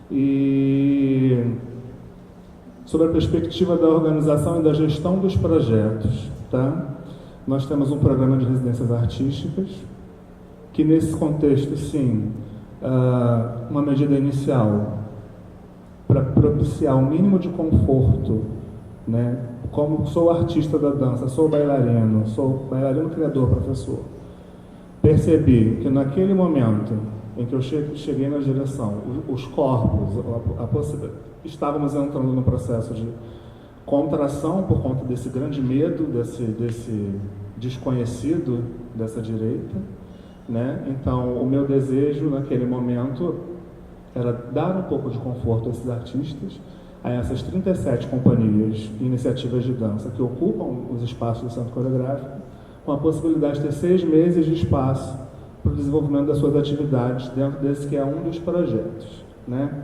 E sobre a perspectiva da organização e da gestão dos projetos, tá? Nós temos um programa de residências artísticas, que nesse contexto, sim, uma medida inicial para propiciar um mínimo de conforto, né? Como sou artista da dança, sou bailarino criador, professor, percebi que naquele momento em que eu cheguei na direção, os corpos, estávamos entrando no processo de contração por conta desse grande medo, desse desconhecido dessa direita, né? Então, o meu desejo naquele momento era dar um pouco de conforto a esses artistas, a essas 37 companhias e iniciativas de dança que ocupam os espaços do Centro Coreográfico, com a possibilidade de ter 6 meses de espaço para o desenvolvimento das suas atividades dentro desse que é um dos projetos, né?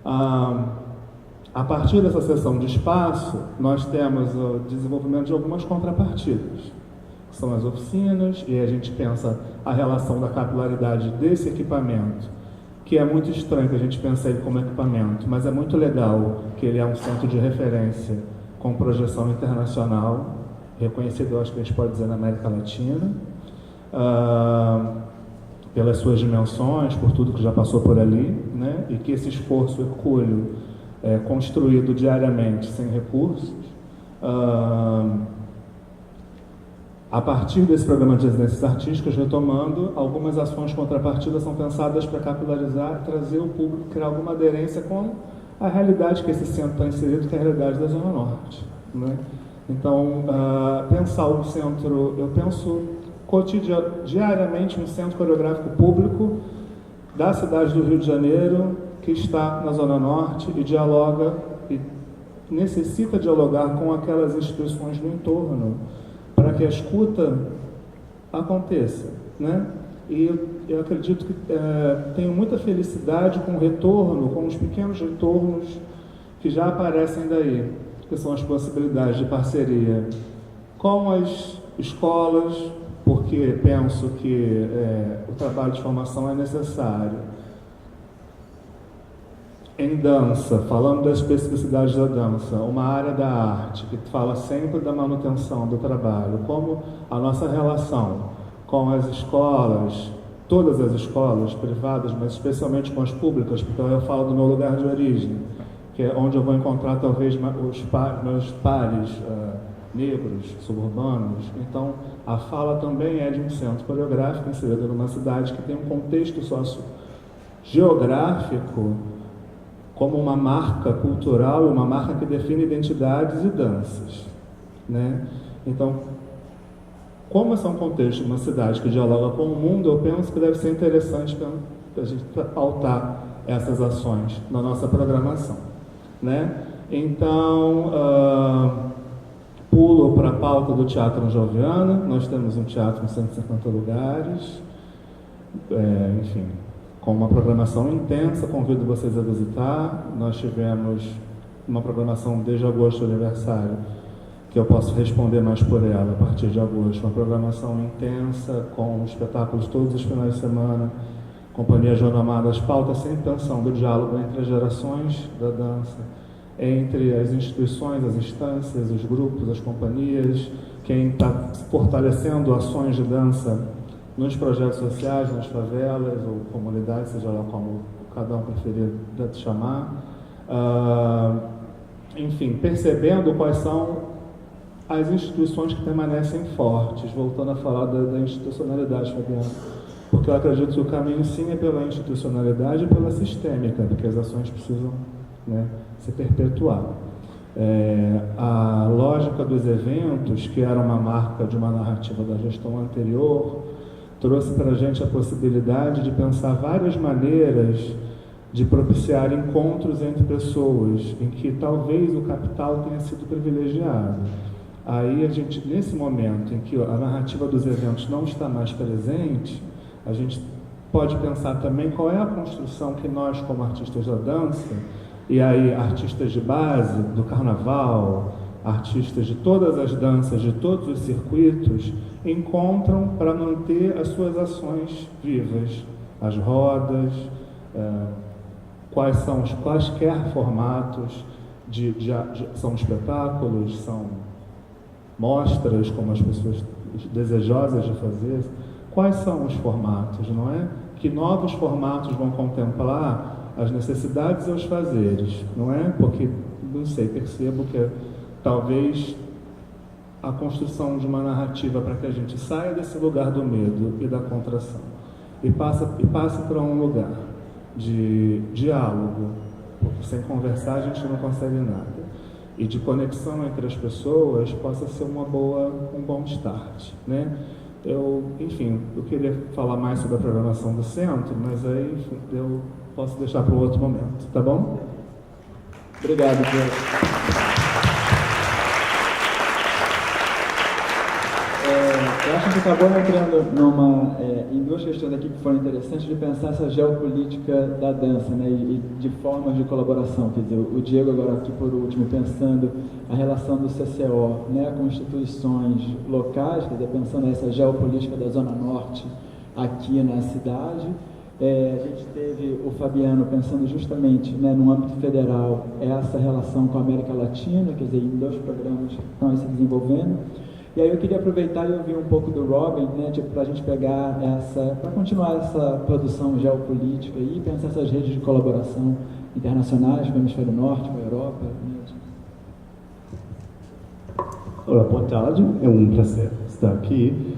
A partir dessa sessão de espaço, nós temos o desenvolvimento de algumas contrapartidas, que são as oficinas, e a gente pensa a relação da capilaridade desse equipamento, que é muito estranho que a gente pense ele como equipamento, mas é muito legal que ele é um centro de referência com projeção internacional, reconhecido, eu acho que a gente pode dizer, na América Latina, pelas suas dimensões, por tudo que já passou por ali, né? E que esse esforço hercúleo é construído diariamente, sem recursos. A partir desse programa de residências artísticas, retomando, algumas ações contrapartidas são pensadas para capilarizar, trazer o público, criar alguma aderência com a realidade que esse centro está inserido, que é a realidade da Zona Norte, né? Então, pensar o centro, eu penso diariamente um centro coreográfico público da cidade do Rio de Janeiro, que está na Zona Norte e dialoga, e necessita dialogar com aquelas instituições do entorno, para que a escuta aconteça, né? E eu acredito que tenho muita felicidade com o retorno, com os pequenos retornos que já aparecem daí, que são as possibilidades de parceria com as escolas, porque penso que o trabalho de formação é necessário. Em dança, falando das especificidades da dança, uma área da arte que fala sempre da manutenção do trabalho, como a nossa relação com as escolas, todas as escolas privadas, mas especialmente com as públicas, porque eu falo do meu lugar de origem, que é onde eu vou encontrar talvez meus pares negros, suburbanos. Então, a fala também é de um centro coreográfico inserido numa cidade que tem um contexto sociogeográfico como uma marca cultural e uma marca que define identidades e danças, né? Então, como esse é um contexto de uma cidade que dialoga com o mundo, eu penso que deve ser interessante para a gente pautar essas ações na nossa programação, né? Então, pulo para a pauta do Teatro Anjoviana. Nós temos um teatro em 150 lugares, enfim, com uma programação intensa, convido vocês a visitar. Nós tivemos uma programação desde agosto, aniversário, que eu posso responder mais por ela a partir de agosto. Uma programação intensa, com espetáculos todos os finais de semana, Companhia Joana Amadas, pauta sempre pensando o diálogo entre as gerações da dança, entre as instituições, as instâncias, os grupos, as companhias, quem está fortalecendo ações de dança nos projetos sociais, nas favelas ou comunidades, seja lá como cada um preferir chamar. Enfim, percebendo quais são as instituições que permanecem fortes, voltando a falar da institucionalidade, Fabiano, porque eu acredito que o caminho sim é pela institucionalidade e pela sistêmica, porque as ações precisam, né, se perpetuar. A lógica dos eventos, que era uma marca de uma narrativa da gestão anterior, trouxe para a gente a possibilidade de pensar várias maneiras de propiciar encontros entre pessoas, em que talvez o capital tenha sido privilegiado. Aí a gente, nesse momento em que a narrativa dos eventos não está mais presente, a gente pode pensar também qual é a construção que nós, como artistas da dança, e aí artistas de base, do carnaval, artistas de todas as danças, de todos os circuitos, encontram para manter as suas ações vivas, as rodas, quais são os quaisquer formatos, são espetáculos, são mostras, como as pessoas desejosas de fazer, quais são os formatos, não é? Que novos formatos vão contemplar as necessidades e os fazeres, não é? Porque, não sei, percebo que talvez a construção de uma narrativa para que a gente saia desse lugar do medo e da contração e passe para um lugar de diálogo, porque sem conversar a gente não consegue nada, e de conexão entre as pessoas, possa ser um bom start, né? Enfim, eu queria falar mais sobre a programação do centro, mas aí, enfim, eu posso deixar para um outro momento, tá bom? Obrigado, Diego. Eu acho que acabou entrando em duas questões aqui que foram interessantes, de pensar essa geopolítica da dança, né, e de formas de colaboração. Quer dizer, o Diego agora aqui por último, pensando a relação do CCO, né, com instituições locais, quer dizer, pensando essa geopolítica da Zona Norte aqui na cidade. A gente teve o Fabiano pensando justamente, né, no âmbito federal, essa relação com a América Latina, quer dizer, em dois programas que estão aí se desenvolvendo. E aí eu queria aproveitar e ouvir um pouco do Robin, né, para a gente pegar para continuar essa produção geopolítica e pensar essas redes de colaboração internacionais com o Hemisfério Norte, com a Europa. Né? Olá, boa tarde, é um prazer estar aqui.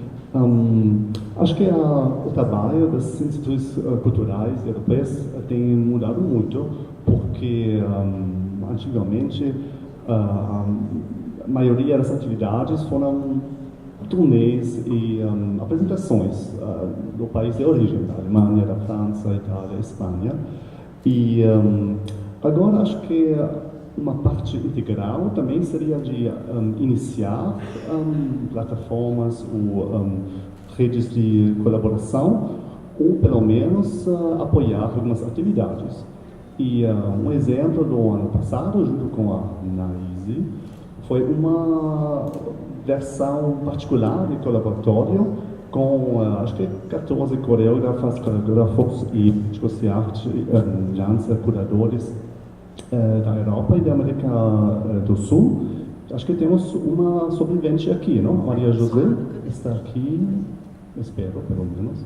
Acho que o trabalho das instituições culturais europeias tem mudado muito, porque antigamente a maioria das atividades foram turnês e apresentações do país de origem, da Alemanha, da França, Itália, Espanha. E agora acho que uma parte integral também seria de iniciar plataformas ou redes de colaboração, ou pelo menos apoiar algumas atividades. E um exemplo do ano passado, junto com a NAISE, foi uma versão particular de colaboratório com, acho que 14 coreógrafos e críticos de arte, dança, curadores da Europa e da América do Sul. Acho que temos uma sobrevivente aqui, não? Maria José está aqui, espero pelo menos.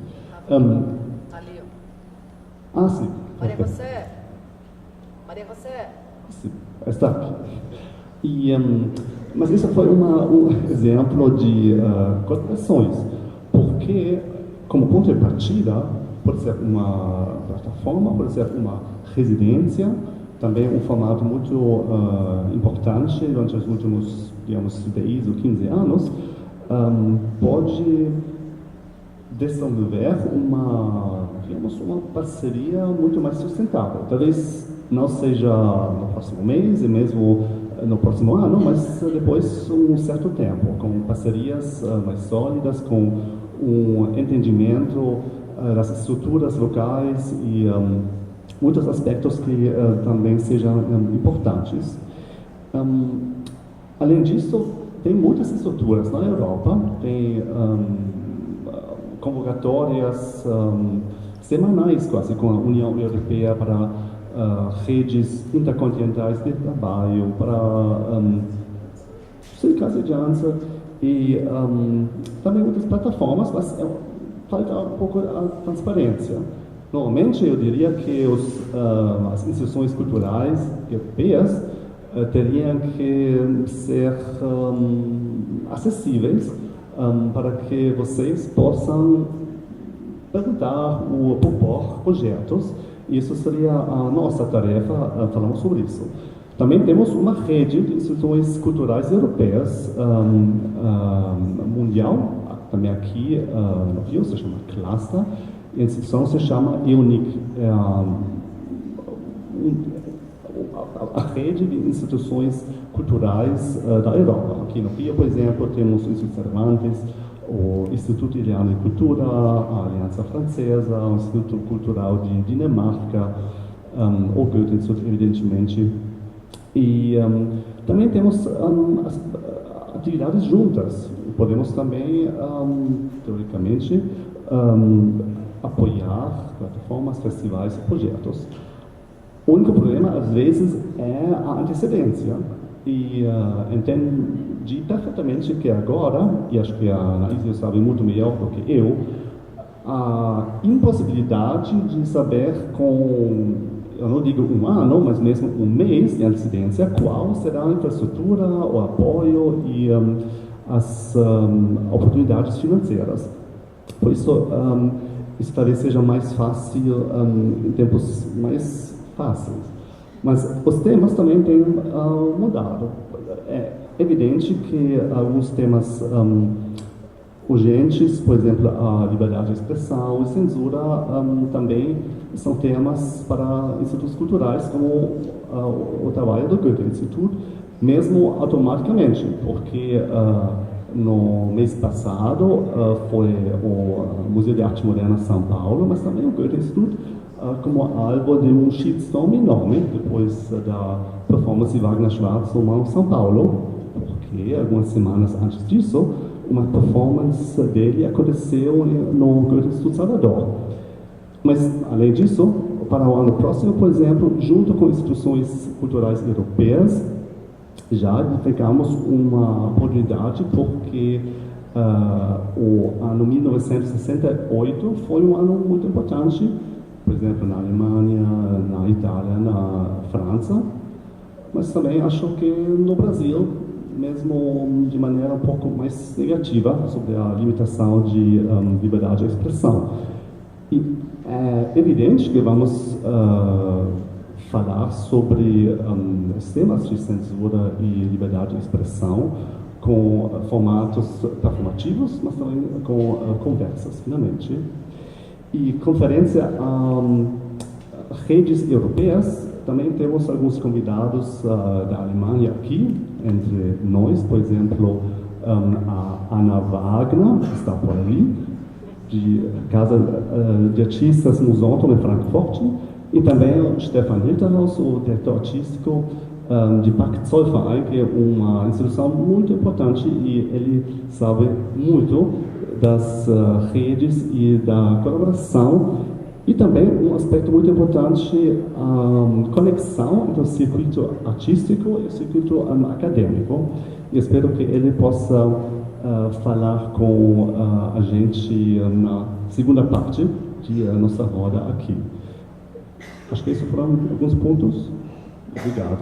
Ali, ó. Ah, sim. Maria José. Maria José. Sim, está aqui. E, mas isso foi um exemplo de colaborações, porque, como ponto de partida, pode ser uma plataforma, pode ser uma residência, também um formato muito importante durante os últimos, digamos, 10 ou 15 anos, pode desenvolver uma parceria muito mais sustentável. Talvez não seja no próximo mês e mesmo no próximo ano, mas depois um certo tempo, com parcerias mais sólidas, com um entendimento das estruturas locais e muitos aspectos que também sejam importantes. Além disso, tem muitas estruturas na Europa, tem convocatórias semanais quase com a União Europeia para redes intercontinentais de trabalho, para caso de dança e também outras plataformas, mas falta um pouco a transparência. Normalmente, eu diria que as instituições culturais europeias teriam que ser acessíveis para que vocês possam perguntar ou propor projetos. Isso seria a nossa tarefa, falamos sobre isso. Também temos uma rede de instituições culturais europeias mundial, também aqui no Rio, se chama Cluster. A instituição se chama EUNIC, a rede de instituições culturais da Europa. Aqui no Rio, por exemplo, temos o Instituto Cervantes, o Instituto Italiano de Cultura, a Aliança Francesa, o Instituto Cultural de Dinamarca, o Goethe-Institut, evidentemente. E também temos as atividades juntas. Podemos também, teoricamente, apoiar plataformas, festivais e projetos. O único problema, às vezes, é a antecedência. E entendi perfeitamente que agora, e acho que a Anaísa sabe muito melhor do que eu, a impossibilidade de saber com, eu não digo um ano, mas mesmo um mês de antecedência, qual será a infraestrutura, o apoio e as oportunidades financeiras. Por isso, isso talvez seja mais fácil em tempos mais fáceis. Mas os temas também têm mudado. É evidente que alguns temas urgentes, por exemplo, a liberdade de expressão e censura, também são temas para institutos culturais, como o trabalho do Goethe-Institut, mesmo automaticamente, porque no mês passado foi o Museu de Arte Moderna São Paulo, mas também o Goethe-Institut como alvo de um shitstorm enorme depois da performance de Wagner Schwartz no São Paulo, porque algumas semanas antes disso, uma performance dele aconteceu no Goethe-Institut Salvador. Mas, além disso, para o ano próximo, por exemplo, junto com instituições culturais europeias, já identificamos uma oportunidade, porque o ano 1968 foi um ano muito importante, por exemplo, na Alemanha, na Itália, na França, mas também acho que no Brasil, mesmo de maneira um pouco mais negativa, sobre a limitação de liberdade de expressão. E é evidente que vamos falar sobre os temas de censura e liberdade de expressão com formatos performativos, mas também com conversas, finalmente. E conferência redes europeias, também temos alguns convidados da Alemanha aqui, entre nós, por exemplo, a Ana Wagner, que está por ali, de Casa de Artistas Musonto, em Frankfurt, e também o Stefan Hilterhaus, o diretor artístico de Parque Zollverein, que é uma instituição muito importante e ele sabe muito das redes e da colaboração. E também um aspecto muito importante, a conexão entre o circuito artístico e o circuito acadêmico. E espero que ele possa falar com a gente na segunda parte de nossa roda aqui. Acho que esses foram alguns pontos. Obrigado.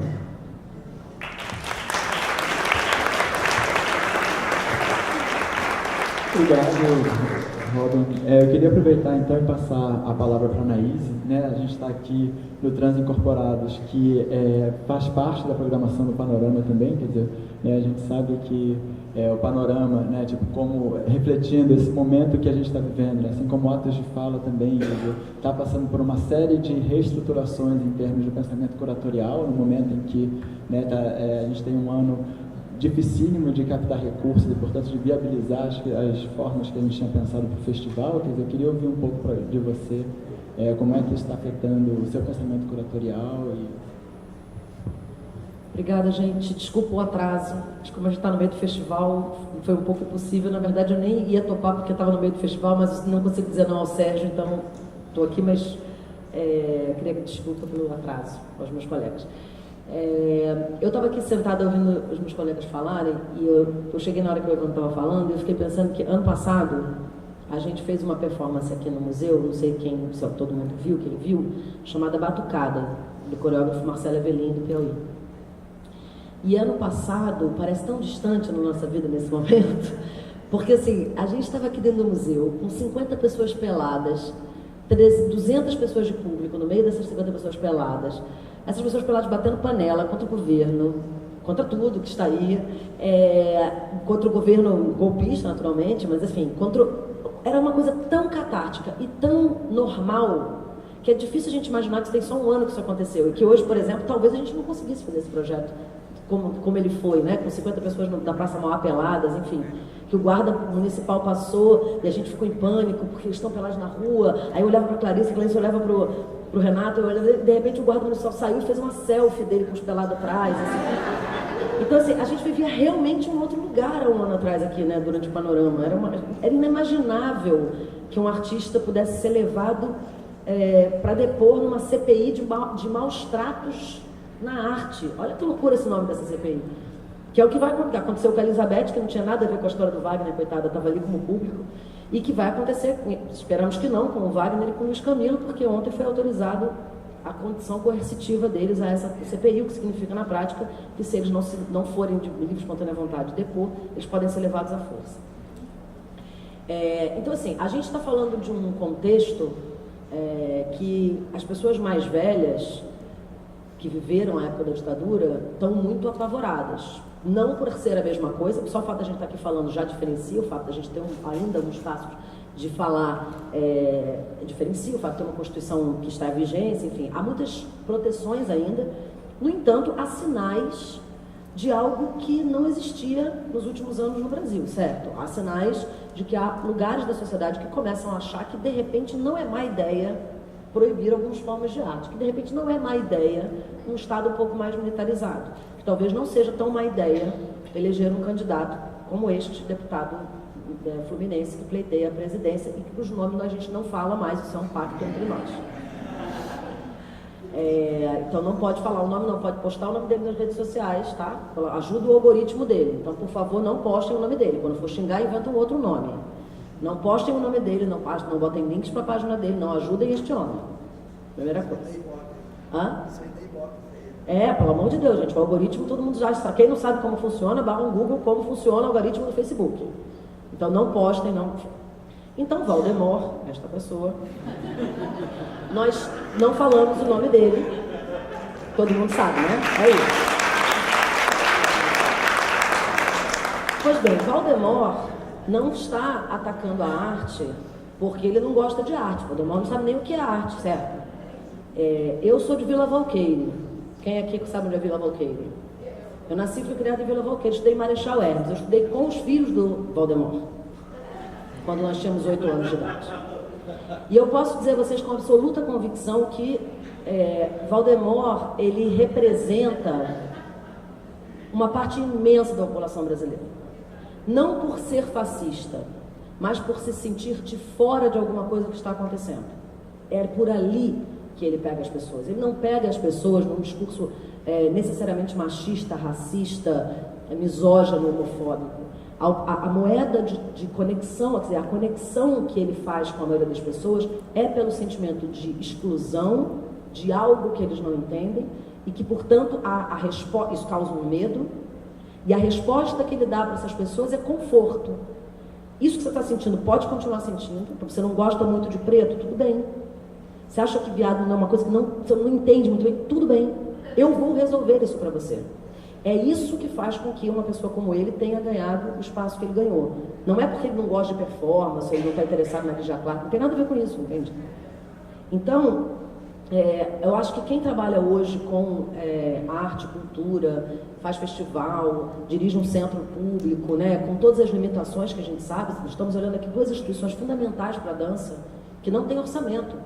Obrigado, Robin. Eu queria aproveitar então e passar a palavra para a Anaíse. Né? A gente está aqui no Trans Incorporados, que faz parte da programação do Panorama também, quer dizer, né, a gente sabe que o Panorama, né, tipo, como refletindo esse momento que a gente está vivendo, né, assim como Atos de Fala também, está passando por uma série de reestruturações em termos de pensamento curatorial, no momento em que, né, a gente tem um ano dificílimo de captar recursos e, portanto, de viabilizar as formas que a gente tinha pensado para o festival. Quer dizer, eu queria ouvir um pouco de você, como é que isso está afetando o seu pensamento curatorial. Obrigada, gente. Desculpa o atraso. Como a gente está no meio do festival, foi um pouco impossível. Na verdade, eu nem ia topar porque eu estava no meio do festival, mas não consigo dizer não ao Sérgio, então estou aqui, mas queria desculpa pelo atraso aos meus colegas. Eu estava aqui sentada ouvindo os meus colegas falarem e eu cheguei na hora que o Evandro estava falando e eu fiquei pensando que ano passado a gente fez uma performance aqui no museu, não sei se todo mundo viu, que ele viu, chamada Batucada, do coreógrafo Marcelo Evelyn, do Piauí. E ano passado, parece tão distante na nossa vida nesse momento, porque assim, a gente estava aqui dentro do museu com 50 pessoas peladas, 200 pessoas de público no meio dessas 50 pessoas peladas, essas pessoas peladas batendo panela contra o governo, contra tudo que está aí, contra o governo golpista, naturalmente, mas enfim, era uma coisa tão catártica e tão normal que é difícil a gente imaginar que tem só um ano que isso aconteceu e que hoje, por exemplo, talvez a gente não conseguisse fazer esse projeto como ele foi, né? Com 50 pessoas da Praça Mauá peladas, enfim, que o guarda municipal passou e a gente ficou em pânico porque eles estão pelados na rua. Aí eu olhava para a Clarice olhava para o Renato, de repente o guarda municipal saiu e fez uma selfie dele com os pelados atrás. Assim. Então, assim, a gente vivia realmente em um outro lugar há um ano atrás aqui, né? Durante o Panorama. Era inimaginável que um artista pudesse ser levado para depor numa CPI de maus tratos na arte. Olha que loucura esse nome dessa CPI. Que é o que vai acontecer. Aconteceu com a Elizabeth, que não tinha nada a ver com a história do Wagner, coitada, estava ali como público. E que vai acontecer, esperamos que não, com o Wagner e com o Luiz Camilo, porque ontem foi autorizado a condição coercitiva deles a essa CPI, o que significa na prática que se eles não forem de livre espontânea vontade depor, eles podem ser levados à força. Então, assim, a gente está falando de um contexto que as pessoas mais velhas que viveram a época da ditadura estão muito apavoradas. Não por ser a mesma coisa, só o fato de a gente estar aqui falando já diferencia, o fato de a gente ter ainda alguns passos de falar diferencia, o fato de ter uma Constituição que está em vigência, enfim, há muitas proteções ainda. No entanto, há sinais de algo que não existia nos últimos anos no Brasil, certo? Há sinais de que há lugares da sociedade que começam a achar que, de repente, não é má ideia proibir algumas formas de arte, que de repente não é má ideia um Estado um pouco mais militarizado, que talvez não seja tão má ideia eleger um candidato como este deputado fluminense que pleiteia a presidência e que cujo nome a gente não fala mais, isso é um pacto entre nós. Então não pode falar o nome, não pode postar o nome dele nas redes sociais, tá? Ajuda o algoritmo dele, então por favor não postem o nome dele, quando for xingar inventa um outro nome. Não postem o nome dele, não botem links para a página dele, não ajudem este homem. Primeira coisa. Hã? Pelo amor de Deus, gente, o algoritmo todo mundo já sabe. Quem não sabe como funciona, barra um Google como funciona o algoritmo do Facebook. Então não postem, não. Então Valdemar, esta pessoa, nós não falamos o nome dele, todo mundo sabe, né? É isso. Pois bem, Valdemar não está atacando a arte porque ele não gosta de arte. Valdemar não sabe nem o que é arte, certo? Eu sou de Vila Valqueire. Quem aqui sabe onde é Vila Valqueire? Eu nasci e fui criada em Vila Valqueire, estudei em Marechal Hermes. Eu estudei com os filhos do Valdemar, quando nós tínhamos 8 anos de idade. E eu posso dizer a vocês com absoluta convicção que Valdemar, ele representa uma parte imensa da população brasileira. Não por ser fascista, mas por se sentir de fora de alguma coisa que está acontecendo. É por ali que ele pega as pessoas. Ele não pega as pessoas num discurso necessariamente machista, racista, misógino, homofóbico. A moeda de conexão, quer dizer, a conexão que ele faz com a maioria das pessoas é pelo sentimento de exclusão, de algo que eles não entendem, e que, portanto, isso causa um medo, e a resposta que ele dá para essas pessoas é conforto. Isso que você está sentindo, pode continuar sentindo, porque você não gosta muito de preto, tudo bem. Você acha que viado não é uma coisa que você não entende muito bem, tudo bem. Eu vou resolver isso para você. É isso que faz com que uma pessoa como ele tenha ganhado o espaço que ele ganhou. Não é porque ele não gosta de performance, ele não está interessado na Lígia Clark, não tem nada a ver com isso, entende? Então, eu acho que quem trabalha hoje com arte, cultura, faz festival, dirige um centro público, né, com todas as limitações que a gente sabe, estamos olhando aqui 2 instituições fundamentais para a dança, que não tem orçamento.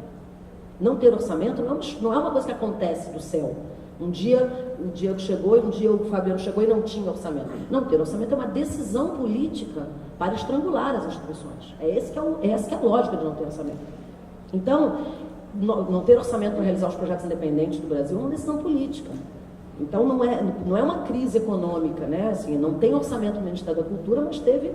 Não ter orçamento não é uma coisa que acontece do céu. Um dia o Diego chegou e um dia o Fabiano chegou e não tinha orçamento. Não ter orçamento é uma decisão política para estrangular as instituições. Essa que é a lógica de não ter orçamento. Então, não ter orçamento para realizar os projetos independentes do Brasil é uma decisão política. Então, não é uma crise econômica, né? Assim, não tem orçamento no Ministério da Cultura, mas teve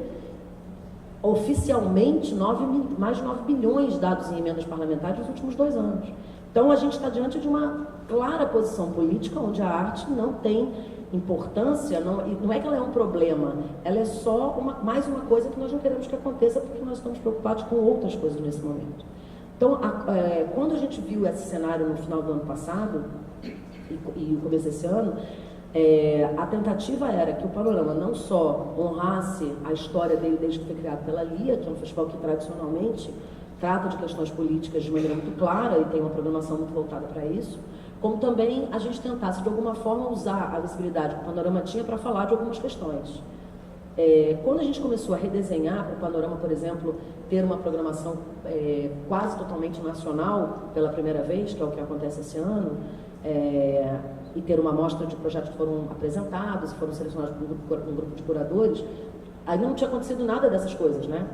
oficialmente mais de 9 bilhões dados em emendas parlamentares nos últimos 2 anos. Então, a gente está diante de uma clara posição política onde a arte não tem importância, não é que ela é um problema, ela é só mais uma coisa que nós não queremos que aconteça porque nós estamos preocupados com outras coisas nesse momento. Então, quando a gente viu esse cenário no final do ano passado e no começo desse ano, a tentativa era que o Panorama não só honrasse a história dele desde que foi criado pela LIA, que é um festival que tradicionalmente trata de questões políticas de maneira muito clara e tem uma programação muito voltada para isso, como também a gente tentasse de alguma forma usar a visibilidade que o Panorama tinha para falar de algumas questões. Quando a gente começou a redesenhar para o Panorama, por exemplo, ter uma programação quase totalmente nacional pela primeira vez, que é o que acontece esse ano, e ter uma amostra de projetos que foram apresentados, foram selecionados por um grupo de curadores, aí não tinha acontecido nada dessas coisas, né?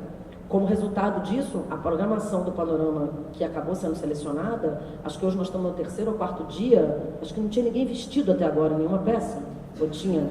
Como resultado disso, a programação do Panorama que acabou sendo selecionada, acho que hoje nós estamos no 3º ou 4º dia, acho que não tinha ninguém vestido até agora, nenhuma peça, ou tinha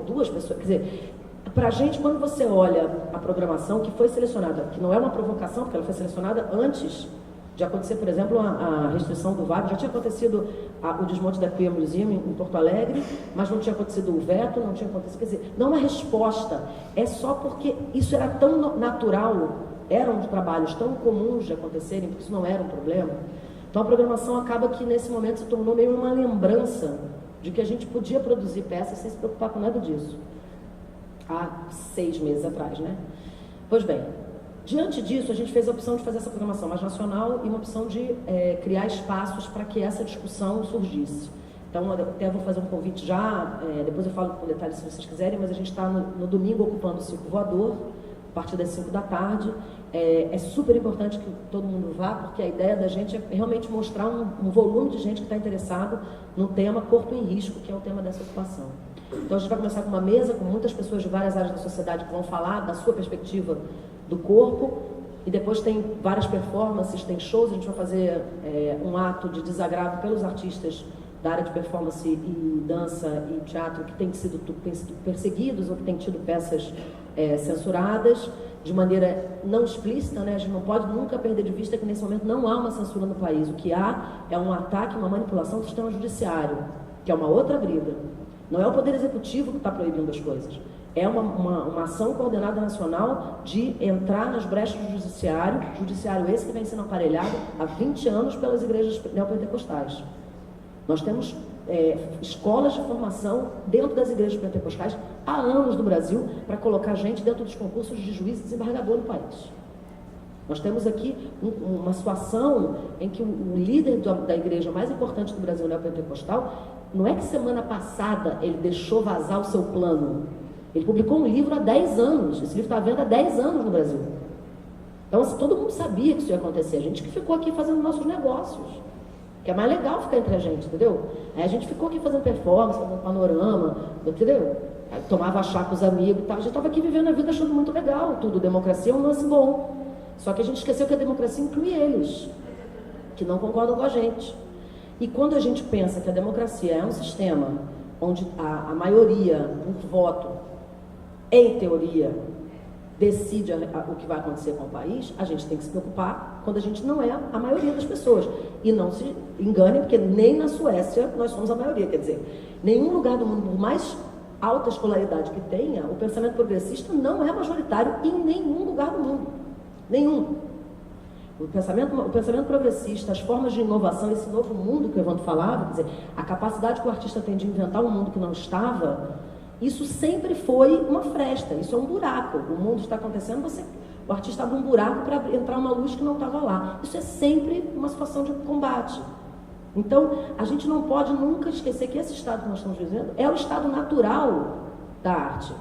2 pessoas, quer dizer, pra gente, quando você olha a programação que foi selecionada, que não é uma provocação, porque ela foi selecionada antes de acontecer, por exemplo, a restrição do VAB, já tinha acontecido o desmonte da Queer Museum em Porto Alegre, mas não tinha acontecido o veto, não tinha acontecido, quer dizer, não é uma resposta, é só porque isso era tão natural, eram trabalhos tão comuns de acontecerem, porque isso não era um problema. Então a programação acaba que nesse momento se tornou meio uma lembrança de que a gente podia produzir peças sem se preocupar com nada disso, há 6 meses atrás, né? Pois bem, diante disso, a gente fez a opção de fazer essa programação mais nacional e uma opção de criar espaços para que essa discussão surgisse. Então, eu até vou fazer um convite já, depois eu falo com detalhes se vocês quiserem, mas a gente está no domingo ocupando o Circo Voador, a partir das 5 da tarde. É super importante que todo mundo vá, porque a ideia da gente é realmente mostrar um volume de gente que está interessado no tema Corpo em Risco, que é o tema dessa ocupação. Então, a gente vai começar com uma mesa com muitas pessoas de várias áreas da sociedade que vão falar da sua perspectiva do corpo, e depois tem várias performances, tem shows. A gente vai fazer um ato de desagravo pelos artistas da área de performance e dança e teatro que têm sido perseguidos ou que têm tido peças censuradas de maneira não explícita, né? A gente não pode nunca perder de vista que nesse momento não há uma censura no país. O que há é um ataque, uma manipulação do sistema judiciário, que é uma outra briga. Não é o Poder Executivo que está proibindo as coisas. É uma ação coordenada nacional de entrar nas brechas do judiciário esse que vem sendo aparelhado há 20 anos pelas igrejas neopentecostais. Nós temos escolas de formação dentro das igrejas pentecostais há anos no Brasil para colocar gente dentro dos concursos de juiz e desembargador no país. Nós temos aqui uma situação em que o líder da igreja mais importante do Brasil, neopentecostal, não é que semana passada ele deixou vazar o seu plano. Ele publicou um livro há 10 anos. Esse livro está à venda há 10 anos no Brasil. Então, assim, todo mundo sabia que isso ia acontecer. A gente que ficou aqui fazendo nossos negócios. Que é mais legal ficar entre a gente, entendeu? Aí a gente ficou aqui fazendo performance, fazendo panorama, entendeu? Aí tomava chá com os amigos e tal. A gente estava aqui vivendo a vida achando muito legal tudo. Democracia é um lance bom. Só que a gente esqueceu que a democracia inclui eles, que não concordam com a gente. E quando a gente pensa que a democracia é um sistema onde a maioria, por voto, em teoria, decide o que vai acontecer com o país, a gente tem que se preocupar quando a gente não é a maioria das pessoas. E não se engane, porque nem na Suécia nós somos a maioria. Quer dizer, nenhum lugar do mundo, por mais alta escolaridade que tenha, o pensamento progressista não é majoritário em nenhum lugar do mundo. Nenhum. O pensamento progressista, as formas de inovação, esse novo mundo que o Evandro falava, quer dizer, a capacidade que o artista tem de inventar um mundo que não estava, isso sempre foi uma fresta, isso é um buraco. O mundo está acontecendo, o artista abre um buraco para entrar uma luz que não estava lá. Isso é sempre uma situação de combate. Então, a gente não pode nunca esquecer que esse estado que nós estamos vivendo é o estado natural da arte.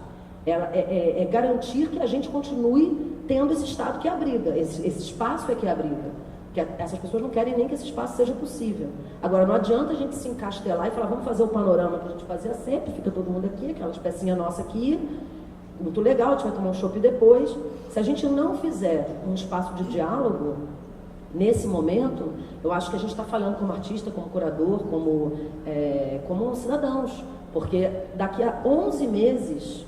É garantir que a gente continue tendo esse estado que abriga, esse espaço é que abriga. Que essas pessoas não querem nem que esse espaço seja possível. Agora, não adianta a gente se encastelar e falar, vamos fazer o panorama que a gente fazia sempre, fica todo mundo aqui, aquelas pecinhas nossas aqui, muito legal, a gente vai tomar um chopp depois. Se a gente não fizer um espaço de diálogo, nesse momento, eu acho que a gente está falando como artista, como curador, como cidadãos. Porque daqui a 11 meses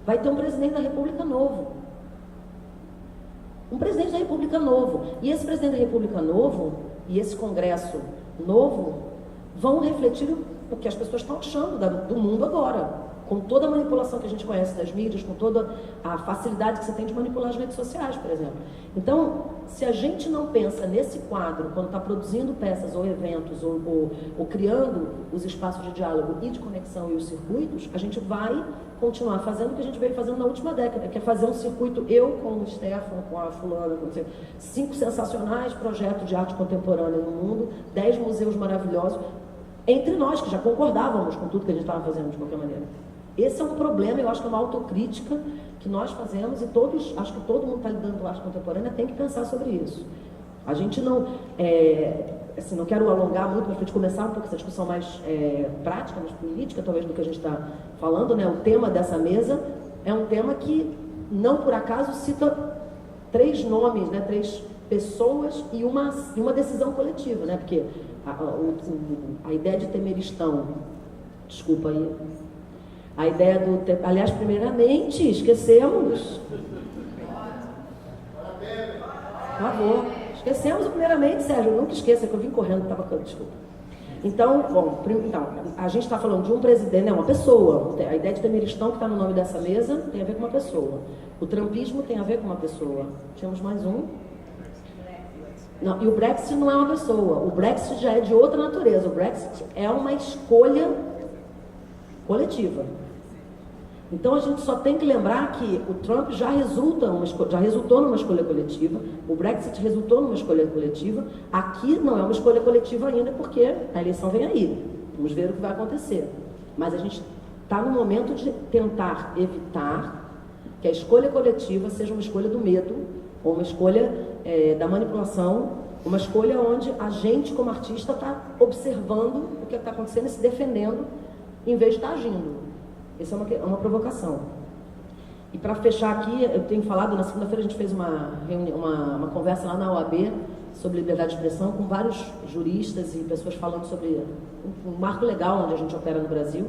vai ter um presidente da República novo. Um presidente da República novo. E esse presidente da República novo e esse Congresso novo vão refletir o que as pessoas estão achando do mundo agora. Com toda a manipulação que a gente conhece das mídias, com toda a facilidade que você tem de manipular as redes sociais, por exemplo. Então, se a gente não pensa nesse quadro, quando está produzindo peças ou eventos, ou criando os espaços de diálogo e de conexão e os circuitos, a gente vai continuar fazendo o que a gente veio fazendo na última década, que é fazer um circuito, eu com o Stefan, com a fulana, com 5 sensacionais projetos de arte contemporânea no mundo, 10 museus maravilhosos, entre nós, que já concordávamos com tudo que a gente estava fazendo de qualquer maneira. Esse é um problema, eu acho que é uma autocrítica que nós fazemos e acho que todo mundo está lidando com arte contemporânea, tem que pensar sobre isso. A gente não, assim, não quero alongar muito, mas para a gente começar um pouco essa discussão mais prática, mais política, talvez, do que a gente está falando, né? O tema dessa mesa é um tema que, não por acaso, cita 3 nomes, né? 3 pessoas e uma decisão coletiva, né? Porque a ideia de temeristão, desculpa aí, a ideia do... Aliás, primeiramente, esquecemos... Por favor. Esquecemos primeiramente, Sérgio, nunca esqueça que eu vim correndo, estava... Desculpa. Então, bom, a gente está falando de um presidente, né, uma pessoa. A ideia de temeristão que está no nome dessa mesa tem a ver com uma pessoa. O trumpismo tem a ver com uma pessoa. Tínhamos mais um. Não, e o Brexit não é uma pessoa. O Brexit já é de outra natureza. O Brexit é uma escolha coletiva. Então a gente só tem que lembrar que o Trump já resultou numa escolha coletiva, o Brexit resultou numa escolha coletiva, aqui não é uma escolha coletiva ainda porque a eleição vem aí, vamos ver o que vai acontecer. Mas a gente está no momento de tentar evitar que a escolha coletiva seja uma escolha do medo, ou uma escolha da manipulação, uma escolha onde a gente como artista está observando o que está acontecendo e se defendendo, em vez de estar agindo. Essa é uma provocação. E para fechar aqui, eu tenho falado, na segunda-feira a gente fez uma conversa lá na OAB sobre liberdade de expressão, com vários juristas e pessoas falando sobre um marco legal onde a gente opera no Brasil.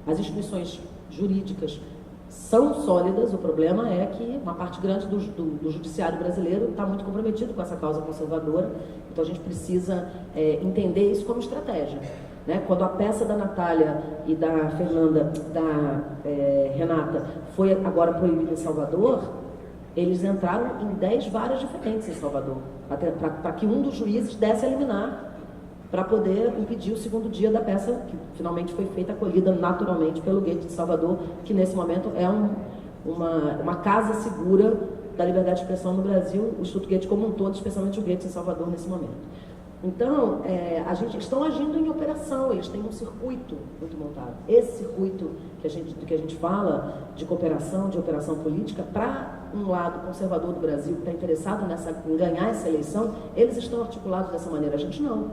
As instituições jurídicas são sólidas, o problema é que uma parte grande do judiciário brasileiro está muito comprometido com essa causa conservadora, então a gente precisa entender isso como estratégia. Né? Quando a peça da Natália e da Fernanda, Renata, foi agora proibida em Salvador, eles entraram em 10 varas diferentes em Salvador, para que um dos juízes desse a liminar, para poder impedir o segundo dia da peça, que finalmente foi feita, acolhida naturalmente pelo Goethe de Salvador, que nesse momento é uma casa segura da liberdade de expressão no Brasil, o Instituto Goethe como um todo, especialmente o Goethe em Salvador nesse momento. Então, eles estão agindo em operação, eles têm um circuito muito montado. Esse circuito do que a gente fala de cooperação, de operação política, para um lado conservador do Brasil que está interessado em ganhar essa eleição, eles estão articulados dessa maneira. A gente não.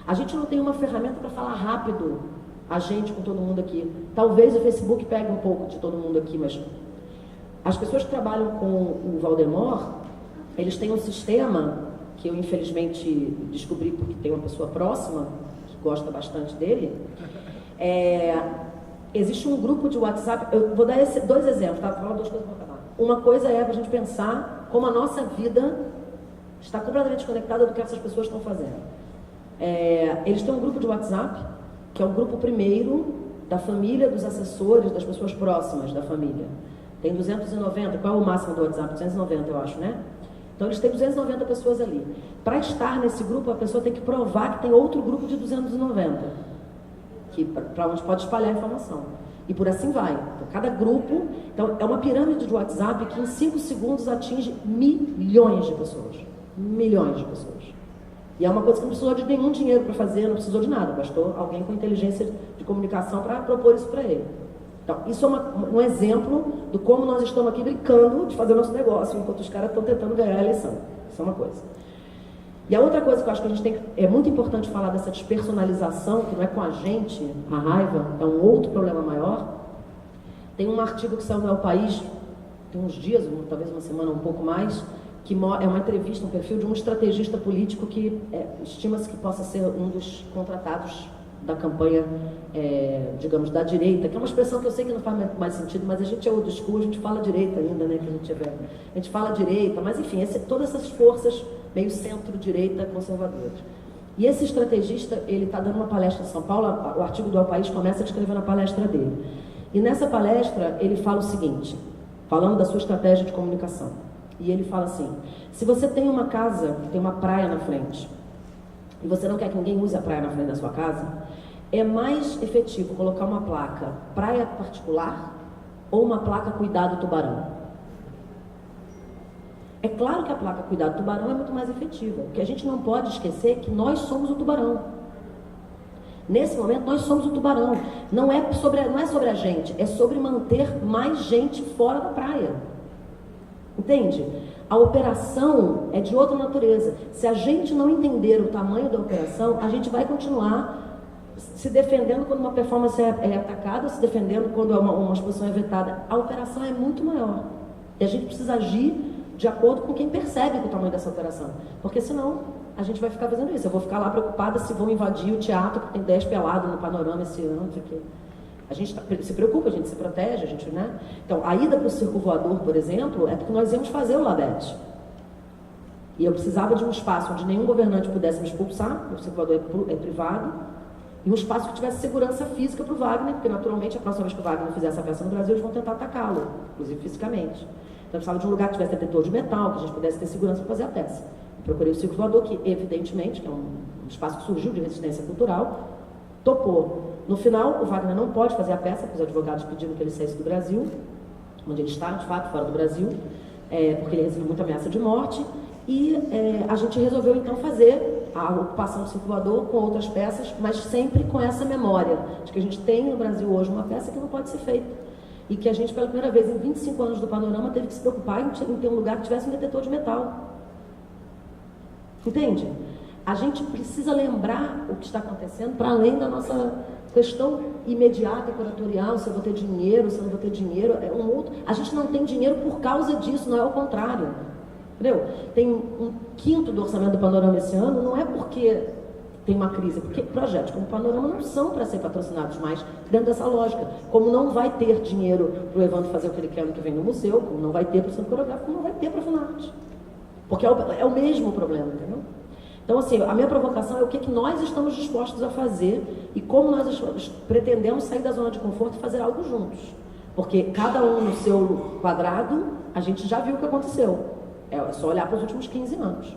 A gente não tem uma ferramenta para falar rápido, a gente com todo mundo aqui. Talvez o Facebook pegue um pouco de todo mundo aqui, mas as pessoas que trabalham com o Valdemar, eles têm um sistema que eu infelizmente descobri porque tem uma pessoa próxima que gosta bastante dele. Existe um grupo de WhatsApp, eu vou dar dois exemplos, tá? Vou falar duas coisas para acabar. Uma coisa é para a gente pensar como a nossa vida está completamente desconectada do que essas pessoas estão fazendo. Eles têm um grupo de WhatsApp, que é o grupo primeiro da família, dos assessores, das pessoas próximas da família. Tem 290, qual é o máximo do WhatsApp? 290, eu acho, né? Então, eles têm 290 pessoas ali. Para estar nesse grupo, a pessoa tem que provar que tem outro grupo de 290, para onde pode espalhar a informação. E por assim vai. Então, cada grupo... Então, é uma pirâmide de WhatsApp que em 5 segundos atinge milhões de pessoas. Milhões de pessoas. E é uma coisa que não precisou de nenhum dinheiro para fazer, não precisou de nada. Bastou alguém com inteligência de comunicação para propor isso para ele. Então, isso é um exemplo de como nós estamos aqui brincando de fazer o nosso negócio, enquanto os caras estão tentando ganhar a eleição. Isso é uma coisa. E a outra coisa que eu acho que a gente tem... É muito importante falar dessa despersonalização, que não é com a gente, a raiva, é um outro problema maior. Tem um artigo que saiu no El País, tem uns dias, talvez uma semana, um pouco mais, que é uma entrevista, um perfil de um estrategista político que estima-se que possa ser um dos contratados da campanha, digamos, da direita, que é uma expressão que eu sei que não faz mais sentido, mas a gente é old school, a gente fala direita ainda, né, que a gente é velho. A gente fala direita, mas enfim, todas essas forças meio centro-direita conservadoras. E esse estrategista, ele está dando uma palestra em São Paulo, o artigo do El País começa descrevendo a palestra dele. E nessa palestra, ele fala o seguinte, falando da sua estratégia de comunicação. E ele fala assim, se você tem uma casa que tem uma praia na frente, e você não quer que ninguém use a praia na frente da sua casa, é mais efetivo colocar uma placa praia particular ou uma placa cuidado tubarão? É claro que a placa cuidado tubarão é muito mais efetiva. O que a gente não pode esquecer é que nós somos o tubarão. Nesse momento, nós somos o tubarão. Não é sobre a gente, é sobre manter mais gente fora da praia. Entende? A operação é de outra natureza. Se a gente não entender o tamanho da operação, a gente vai continuar se defendendo quando uma performance é atacada, se defendendo quando uma exposição é vetada. A operação é muito maior. E a gente precisa agir de acordo com quem percebe o tamanho dessa operação. Porque senão, a gente vai ficar fazendo isso. Eu vou ficar lá preocupada se vão invadir o teatro, que tem 10 pelados no Panorama esse ano, não sei o quê. A gente se preocupa, a gente se protege, a gente, né? Então, a ida para o circo voador, por exemplo, é porque nós íamos fazer o Labete. E eu precisava de um espaço onde nenhum governante pudesse me expulsar, o circo voador é privado, e um espaço que tivesse segurança física para o Wagner, porque naturalmente a próxima vez que o Wagner fizer essa peça no Brasil, eles vão tentar atacá-lo, inclusive fisicamente. Então, eu precisava de um lugar que tivesse detetor de metal, que a gente pudesse ter segurança para fazer a peça. Eu procurei o circo voador, que evidentemente, que é um espaço que surgiu de resistência cultural, topou. No final, o Wagner não pode fazer a peça, porque os advogados pediram que ele saísse do Brasil, onde ele está, de fato, fora do Brasil, porque ele recebeu muita ameaça de morte, e a gente resolveu, então, fazer a ocupação do circo voador com outras peças, mas sempre com essa memória de que a gente tem no Brasil hoje uma peça que não pode ser feita, e que a gente, pela primeira vez em 25 anos do Panorama, teve que se preocupar em ter um lugar que tivesse um detetor de metal. Entende? A gente precisa lembrar o que está acontecendo para além da nossa questão imediata e curatorial, se eu vou ter dinheiro, se eu não vou ter dinheiro, a gente não tem dinheiro por causa disso, não é o contrário. Entendeu? Tem um quinto do orçamento do Panorama esse ano, não é porque tem uma crise, porque projetos como o Panorama não são para ser patrocinados mais dentro dessa lógica. Como não vai ter dinheiro para o Evandro fazer o que ele quer no que vem no museu, como não vai ter para o Centro Coreográfico, como não vai ter para a Funarte. Porque é o mesmo problema, entendeu? Então, assim, a minha provocação é o que nós estamos dispostos a fazer e como nós pretendemos sair da zona de conforto e fazer algo juntos. Porque cada um no seu quadrado, a gente já viu o que aconteceu. É só olhar para os últimos 15 anos.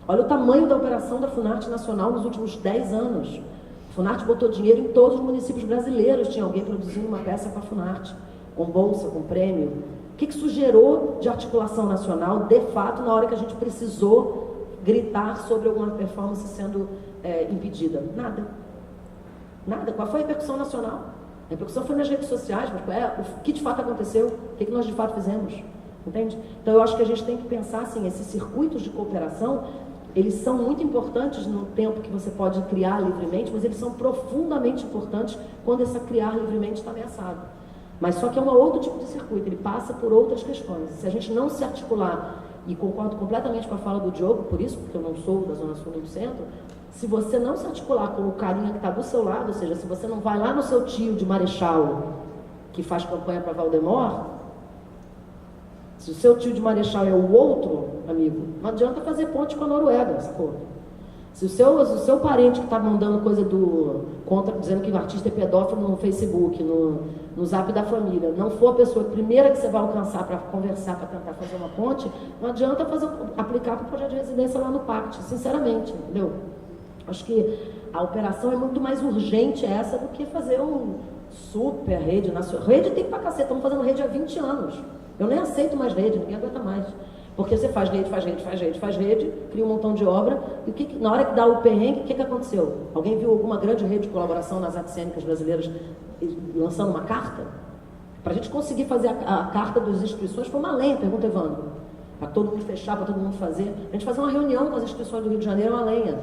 Olha o tamanho da operação da Funarte Nacional nos últimos 10 anos. A Funarte botou dinheiro em todos os municípios brasileiros. Tinha alguém produzindo uma peça para a Funarte, com bolsa, com prêmio. que isso gerou de articulação nacional, de fato, na hora que a gente precisou gritar sobre alguma performance sendo impedida? Nada. Nada. Qual foi a repercussão nacional? A repercussão foi nas redes sociais, mas o que de fato aconteceu? O que nós de fato fizemos? Entende? Então eu acho que a gente tem que pensar assim, esses circuitos de cooperação, eles são muito importantes no tempo que você pode criar livremente, mas eles são profundamente importantes quando esse criar livremente está ameaçado. Mas só que é um outro tipo de circuito, ele passa por outras questões. Se a gente não se articular, e concordo completamente com a fala do Diogo, por isso, porque eu não sou da Zona Sul nem do Centro, se você não se articular com o carinha que está do seu lado, ou seja, se você não vai lá no seu tio de Marechal, que faz campanha para Valdemar, se o seu tio de Marechal é o outro, amigo, não adianta fazer ponte com a Noruega, sacou? Se o seu parente que está mandando coisa dizendo que o artista é pedófilo no Facebook, no Zap da família, não for a pessoa primeira que você vai alcançar para conversar, para tentar fazer uma ponte, não adianta aplicar para o projeto de residência lá no PACT, sinceramente, entendeu? Acho que a operação é muito mais urgente essa do que fazer um super rede nacional. Rede tem pra cacete, estamos fazendo rede há 20 anos. Eu nem aceito mais rede, ninguém aguenta mais. Porque você faz rede, cria um montão de obra, e na hora que dá o perrengue, o que aconteceu? Alguém viu alguma grande rede de colaboração nas artes cênicas brasileiras lançando uma carta? Para a gente conseguir fazer a carta das instituições foi uma lenha, pergunta Evandro. Para todo mundo fechar, para todo mundo fazer. A gente fazer uma reunião com as instituições do Rio de Janeiro é uma lenha.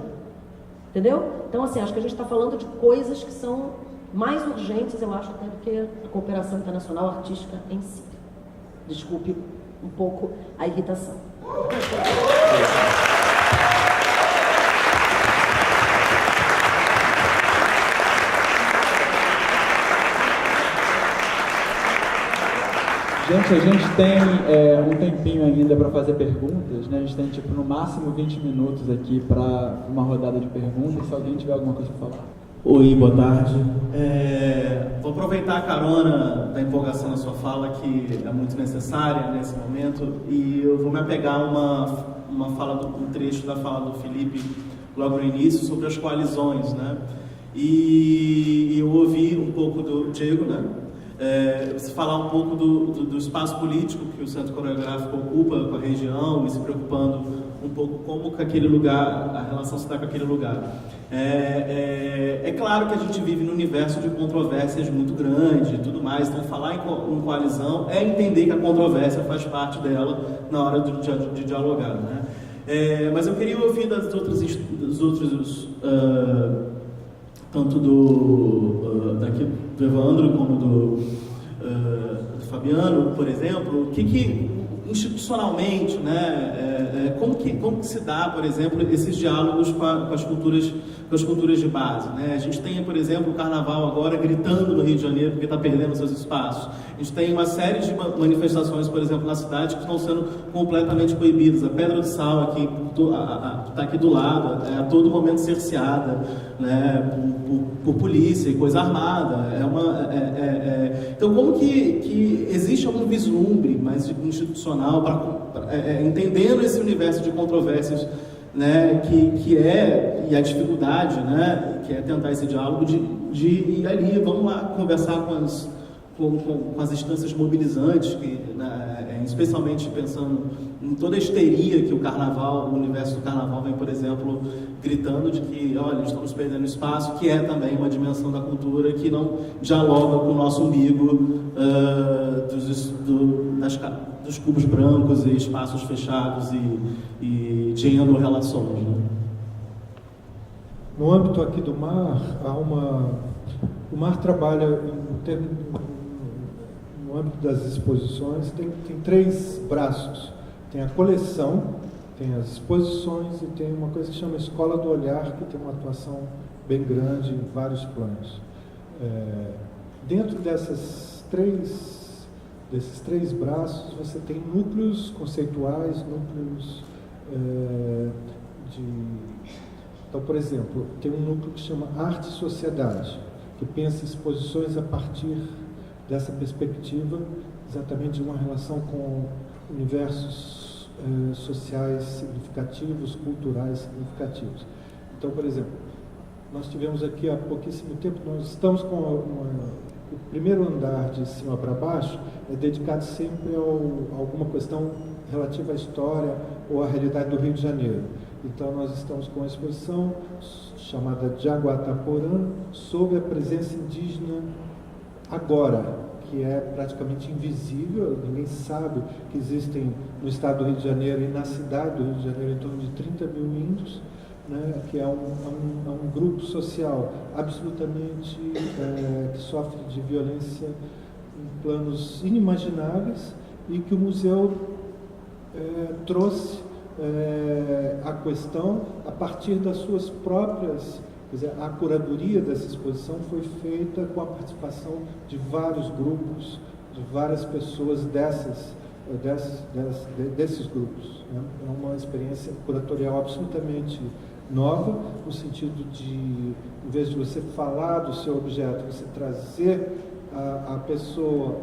Entendeu? Então, assim, acho que a gente está falando de coisas que são mais urgentes, eu acho, até do que a cooperação internacional artística em si. Desculpe um pouco a irritação. Gente, a gente tem um tempinho ainda para fazer perguntas, né? A gente tem, tipo, no máximo 20 minutos aqui para uma rodada de perguntas, se alguém tiver alguma coisa para falar. Oi, boa tarde. Vou aproveitar a carona da empolgação da sua fala, que é muito necessária nesse momento, e eu vou me apegar a um trecho da fala do Felipe, logo no início, sobre as coalizões, né? E eu ouvi um pouco do Diego, né? Você falar um pouco do espaço político que o Centro Coreográfico ocupa com a região e se preocupando um pouco como que aquele lugar, a relação se dá com aquele lugar. É claro que a gente vive num universo de controvérsias muito grande e tudo mais, então falar em coalizão é entender que a controvérsia faz parte dela na hora de dialogar, né? Mas eu queria ouvir dos outros tanto daqui do Evandro como do Fabiano, por exemplo, o que institucionalmente, né, como que se dá, por exemplo, esses diálogos com as culturas de base, né? A gente tem, por exemplo, o Carnaval agora gritando no Rio de Janeiro porque está perdendo seus espaços. A gente tem uma série de manifestações, por exemplo, na cidade que estão sendo completamente proibidas. A Pedra do Sal aqui está aqui do lado, a todo momento cerceada, né, por polícia e coisa armada. Então, como que existe algum vislumbre mais institucional entendendo esse universo de controvérsias, né, e a dificuldade, né, que é tentar esse diálogo de ir ali, vamos lá conversar com as instâncias mobilizantes, né, especialmente pensando em toda a histeria que o universo do Carnaval vem, por exemplo, gritando de que, olha, estamos perdendo espaço, que é também uma dimensão da cultura que não dialoga com o nosso umbigo dos cubos brancos e espaços fechados e de endo-relações, né? No âmbito aqui do MAR, o MAR trabalha no âmbito das exposições, tem 3 braços. Tem a coleção, tem as exposições e tem uma coisa que chama Escola do Olhar, que tem uma atuação bem grande em vários planos. Dentro desses três braços, você tem núcleos conceituais, núcleos Então, por exemplo, tem um núcleo que chama Arte e Sociedade, que pensa exposições a partir dessa perspectiva, exatamente de uma relação com universos sociais significativos, culturais significativos. Então, por exemplo, nós tivemos aqui há pouquíssimo tempo, nós estamos com o primeiro andar de cima para baixo é dedicado sempre a alguma questão relativa à história ou à realidade do Rio de Janeiro. Então nós estamos com uma exposição chamada Jaguataporã sobre a presença indígena agora, que é praticamente invisível, ninguém sabe que existem no estado do Rio de Janeiro e na cidade do Rio de Janeiro em torno de 30 mil índios, né, que é um grupo social absolutamente que sofre de violência em planos inimagináveis e que o museu trouxe a questão a partir das suas próprias. Quer dizer, a curadoria dessa exposição foi feita com a participação de vários grupos, de várias pessoas desses grupos. Né? É uma experiência curatorial absolutamente nova, no sentido de, em vez de você falar do seu objeto, você trazer a pessoa,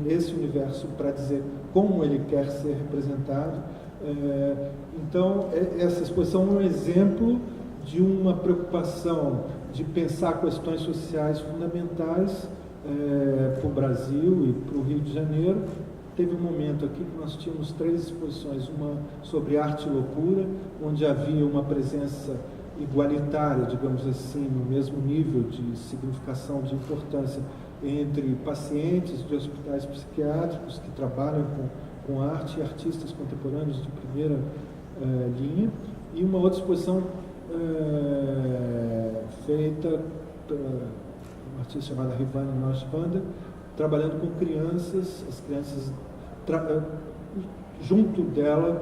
esse universo, para dizer como ele quer ser representado. Então, essa exposição é um exemplo de uma preocupação de pensar questões sociais fundamentais para o Brasil e para o Rio de Janeiro. Teve um momento aqui que nós tínhamos 3 exposições, uma sobre arte e loucura, onde havia uma presença igualitária, digamos assim, no mesmo nível de significação, de importância, entre pacientes de hospitais psiquiátricos que trabalham com arte e artistas contemporâneos de primeira linha, e uma outra exposição feita por uma artista chamada Rivane Noshbanda, trabalhando com crianças, as crianças junto dela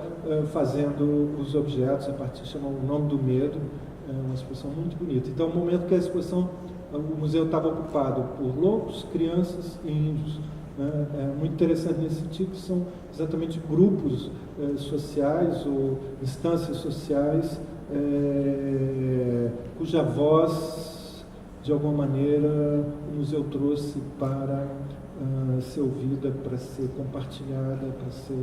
fazendo os objetos a partir, chama O Nome do Medo, uma exposição muito bonita. Então, no momento que a exposição, o museu estava ocupado por loucos, crianças e índios. É muito interessante nesse sentido, que são exatamente grupos sociais ou instâncias sociais cuja voz, de alguma maneira, o museu trouxe para ser ouvida, para ser compartilhada, para ser...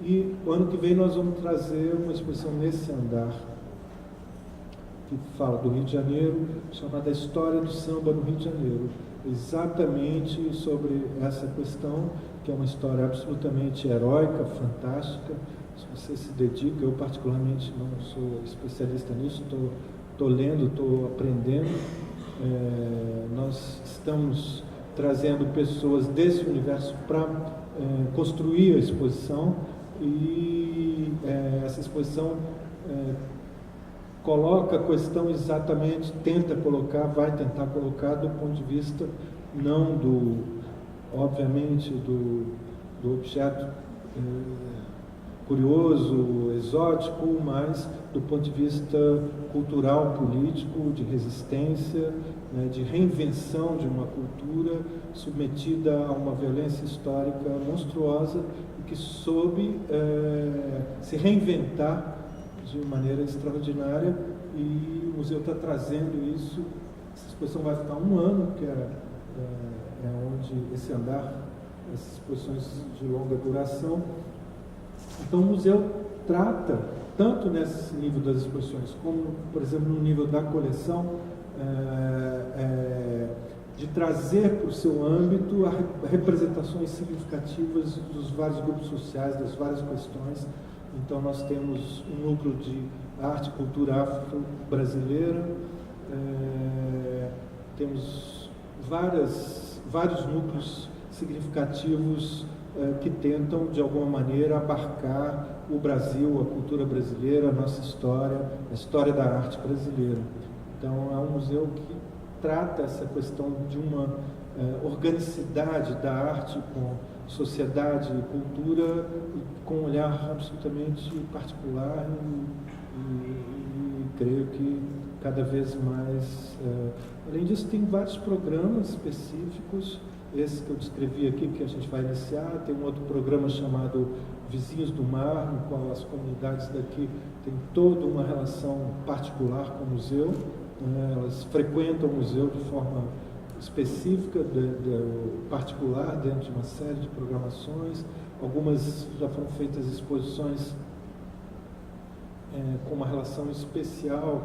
E o ano que vem nós vamos trazer uma exposição nesse andar, que fala do Rio de Janeiro, chamada História do Samba no Rio de Janeiro, exatamente sobre essa questão, que é uma história absolutamente heróica, fantástica. Se você se dedica, eu particularmente não sou especialista nisso, estou lendo, estou aprendendo. Nós estamos trazendo pessoas desse universo para construir a exposição, e essa exposição coloca a questão exatamente, vai tentar colocar do ponto de vista não obviamente do objeto curioso, exótico, mas do ponto de vista cultural, político, de resistência, né, de reinvenção de uma cultura submetida a uma violência histórica monstruosa e que soube se reinventar de maneira extraordinária, e o museu está trazendo isso. Essa exposição vai ficar um ano, que é onde esse andar, essas exposições de longa duração. Então o museu trata, tanto nesse nível das exposições, como, por exemplo, no nível da coleção, de trazer para o seu âmbito representações significativas dos vários grupos sociais, das várias questões. Então nós temos um núcleo de arte e cultura afro-brasileira, temos vários núcleos significativos que tentam, de alguma maneira, abarcar o Brasil, a cultura brasileira, a nossa história, a história da arte brasileira. Então, é um museu que trata essa questão de uma organicidade da arte com sociedade e cultura, com um olhar absolutamente particular, e creio que cada vez mais... além disso, tem vários programas específicos. Esse que eu descrevi aqui, que a gente vai iniciar, tem um outro programa chamado Vizinhos do Mar, no qual as comunidades daqui têm toda uma relação particular com o museu, né? Elas frequentam o museu de forma específica, particular, dentro de uma série de programações. Algumas já foram feitas exposições com uma relação especial,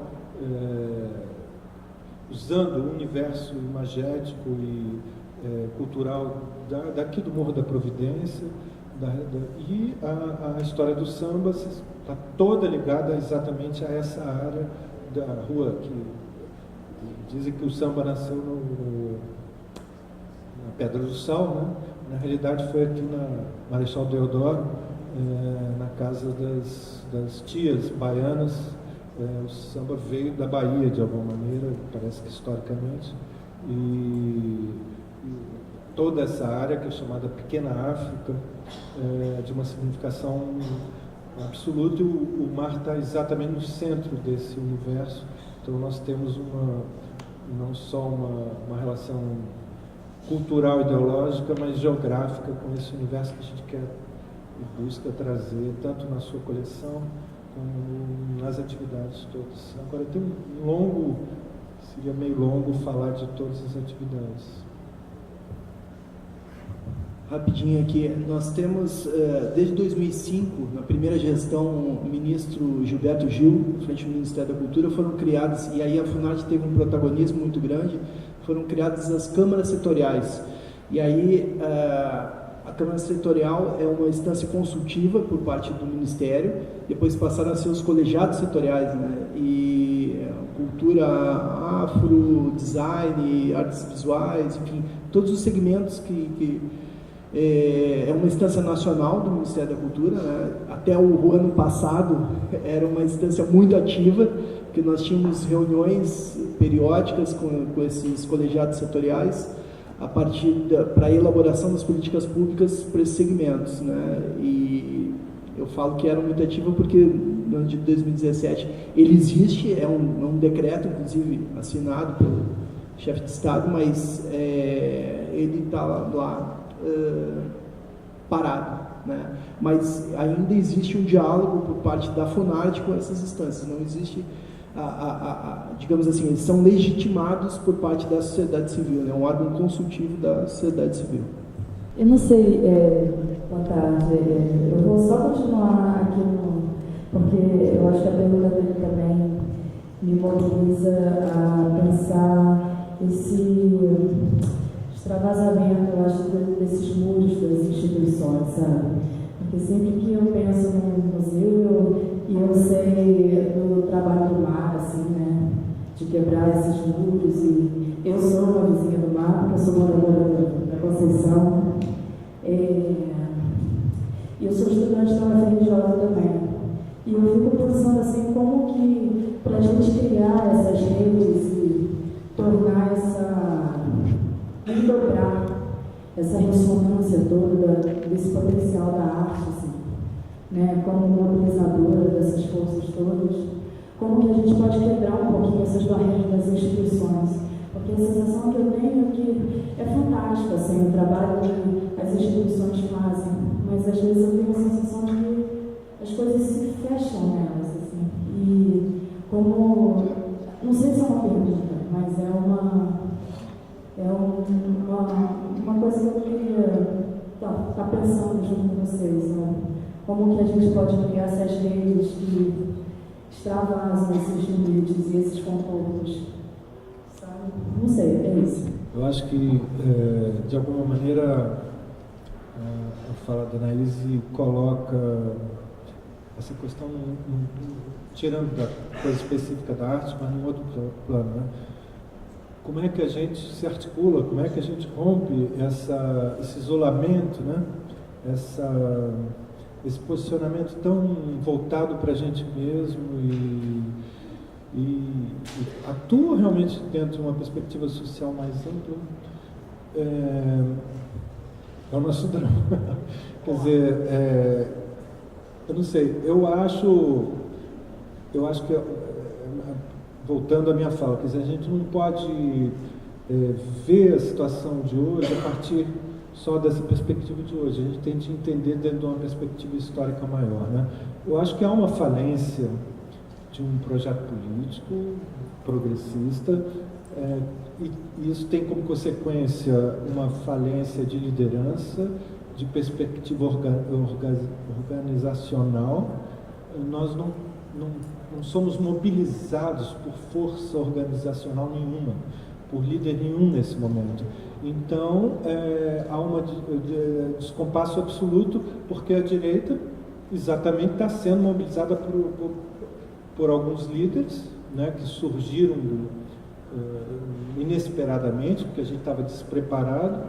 usando o universo imagético e cultural daqui do Morro da Providência, e a história do samba está toda ligada exatamente a essa área da rua, que dizem que o samba nasceu na Pedra do Sal, né? Na realidade foi aqui na Marechal Deodoro, na casa das tias baianas. O samba veio da Bahia, de alguma maneira, parece que historicamente, e toda essa área, que é chamada Pequena África, de uma significação absoluta, e o mar está exatamente no centro desse universo. Então nós temos não só uma relação cultural, ideológica, mas geográfica com esse universo que a gente quer e busca trazer, tanto na sua coleção como nas atividades todas. Agora tem seria meio longo falar de todas as atividades. Rapidinho aqui, nós temos, desde 2005, na primeira gestão, o ministro Gilberto Gil, frente ao Ministério da Cultura, foram criadas, e aí a Funarte teve um protagonismo muito grande, foram criadas as câmaras setoriais. E aí a Câmara Setorial é uma instância consultiva por parte do Ministério, depois passaram a ser os colegiados setoriais, né? E cultura afro, design, artes visuais, enfim, todos os segmentos que é uma instância nacional do Ministério da Cultura, né? Até o ano passado era uma instância muito ativa, porque nós tínhamos reuniões periódicas com esses colegiados setoriais a partir para a elaboração das políticas públicas para esses segmentos, né? E eu falo que era muito ativa porque no ano de 2017 ele existe, é um decreto, inclusive assinado pelo chefe de Estado, mas ele está lá parado, né? Mas ainda existe um diálogo por parte da Funarte com essas instâncias, não existe digamos assim, eles são legitimados por parte da sociedade civil, né? Um órgão consultivo da sociedade civil. Eu não sei, boa tarde, eu vou só continuar aqui porque eu acho que a pergunta dele também me mobiliza a pensar esse extravasamento, eu acho, desses muros das instituições, sabe? Porque sempre que eu penso no museu, e eu sei do trabalho do mar, assim, né? De quebrar esses muros, e eu sou uma vizinha do mar, porque eu sou moradora da Conceição, e eu sou estudante da UFRJ também. E eu fico pensando assim, como que, para a gente criar essas redes e tornar dobrar essa ressonância toda desse potencial da arte, assim, né, como mobilizadora dessas forças todas, como que a gente pode quebrar um pouquinho essas barreiras das instituições, porque a sensação que eu tenho é que é fantástica, assim, o trabalho que as instituições fazem, mas às vezes eu tenho a sensação de que as coisas se fecham nelas, assim, e como, não sei se é uma pergunta, mas é uma coisa que eu queria estar pensando junto com vocês, né? Como que a gente pode criar essas redes que extravasam esses limites e esses contornos, sabe? Não sei, é isso. Eu acho que, de alguma maneira, a fala da Anaíse coloca essa questão, tirando da coisa específica da arte, mas num outro plano, né? Como é que a gente se articula, como é que a gente rompe esse isolamento, né? Esse posicionamento tão voltado para a gente mesmo e atua realmente dentro de uma perspectiva social mais ampla, é o nosso drama. Quer dizer, eu não sei, eu acho que, voltando à minha fala, quer dizer, a gente não pode ver a situação de hoje a partir só dessa perspectiva de hoje. A gente tem que entender dentro de uma perspectiva histórica maior, né? Eu acho que há uma falência de um projeto político progressista, e isso tem como consequência uma falência de liderança, de perspectiva organizacional. Nós não somos mobilizados por força organizacional nenhuma. por líder nenhum nesse momento. Então, há um descompasso absoluto, porque a direita exatamente está sendo mobilizada por alguns líderes, né, que surgiram inesperadamente, porque a gente estava despreparado,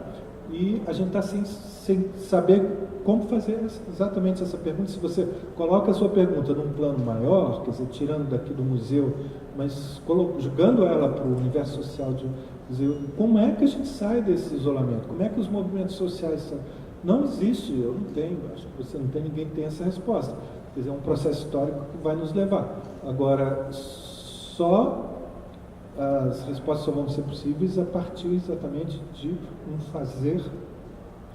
e a gente está sem saber como fazer exatamente essa pergunta. Se você coloca a sua pergunta num plano maior, quer dizer, tirando daqui do museu, mas jogando ela para o universo social, de dizer, como é que a gente sai desse isolamento? Como é que os movimentos sociais são? Não existe, eu não tenho, acho que você não tem, ninguém tem essa resposta. Quer dizer, é um processo histórico que vai nos levar. Agora, as respostas só vão ser possíveis a partir exatamente de um fazer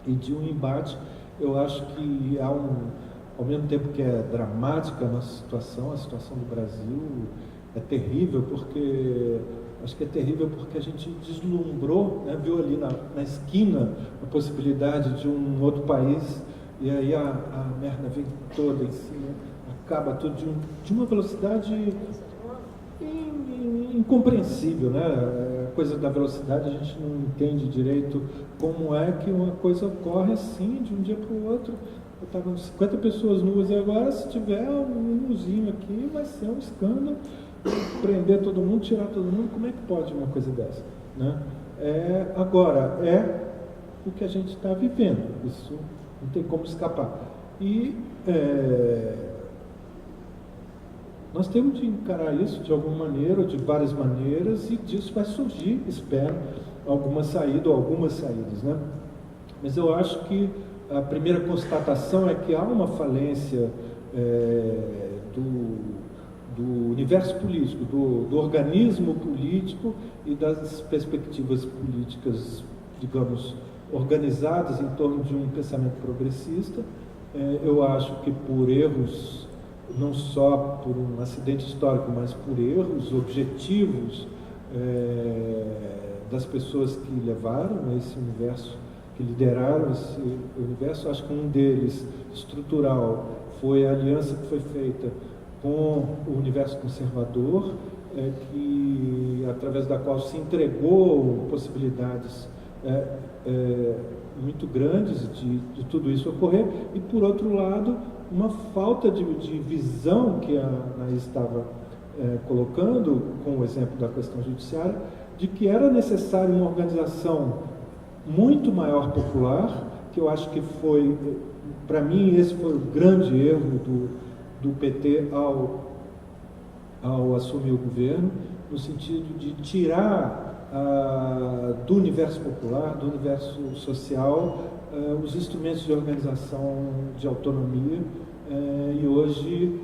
e de um embate. Eu acho que há ao mesmo tempo que é dramática a nossa situação, a situação do Brasil é terrível, acho que é terrível porque a gente deslumbrou, né, viu ali na esquina a possibilidade de um outro país, e aí a merda vem toda em cima, acaba tudo de uma velocidade incompreensível, né? A coisa da velocidade, a gente não entende direito como é que uma coisa ocorre assim, de um dia para o outro. Eu estava com 50 pessoas nuas, e agora, se tiver um nuzinho aqui, vai ser um escândalo, prender todo mundo, tirar todo mundo. Como é que pode uma coisa dessa, né? Agora, é o que a gente está vivendo, isso não tem como escapar. E nós temos de encarar isso de alguma maneira, ou de várias maneiras, e disso vai surgir, espero, algumas saídas, né? Mas eu acho que a primeira constatação é que há uma falência do universo político, do organismo político e das perspectivas políticas, digamos, organizadas em torno de um pensamento progressista. Eu acho que por erros, não só por um acidente histórico, mas por erros objetivos das pessoas que levaram esse universo, que lideraram esse universo. Acho que um deles, estrutural, foi a aliança que foi feita com o universo conservador, através da qual se entregou possibilidades muito grandes de tudo isso ocorrer, e, por outro lado, uma falta de visão que a Anaís estava colocando, com o exemplo da questão judiciária, de que era necessária uma organização muito maior popular, que eu acho que foi, para mim, esse foi o grande erro do PT ao assumir o governo, no sentido de tirar do universo popular, do universo social, os instrumentos de organização, de autonomia, e hoje,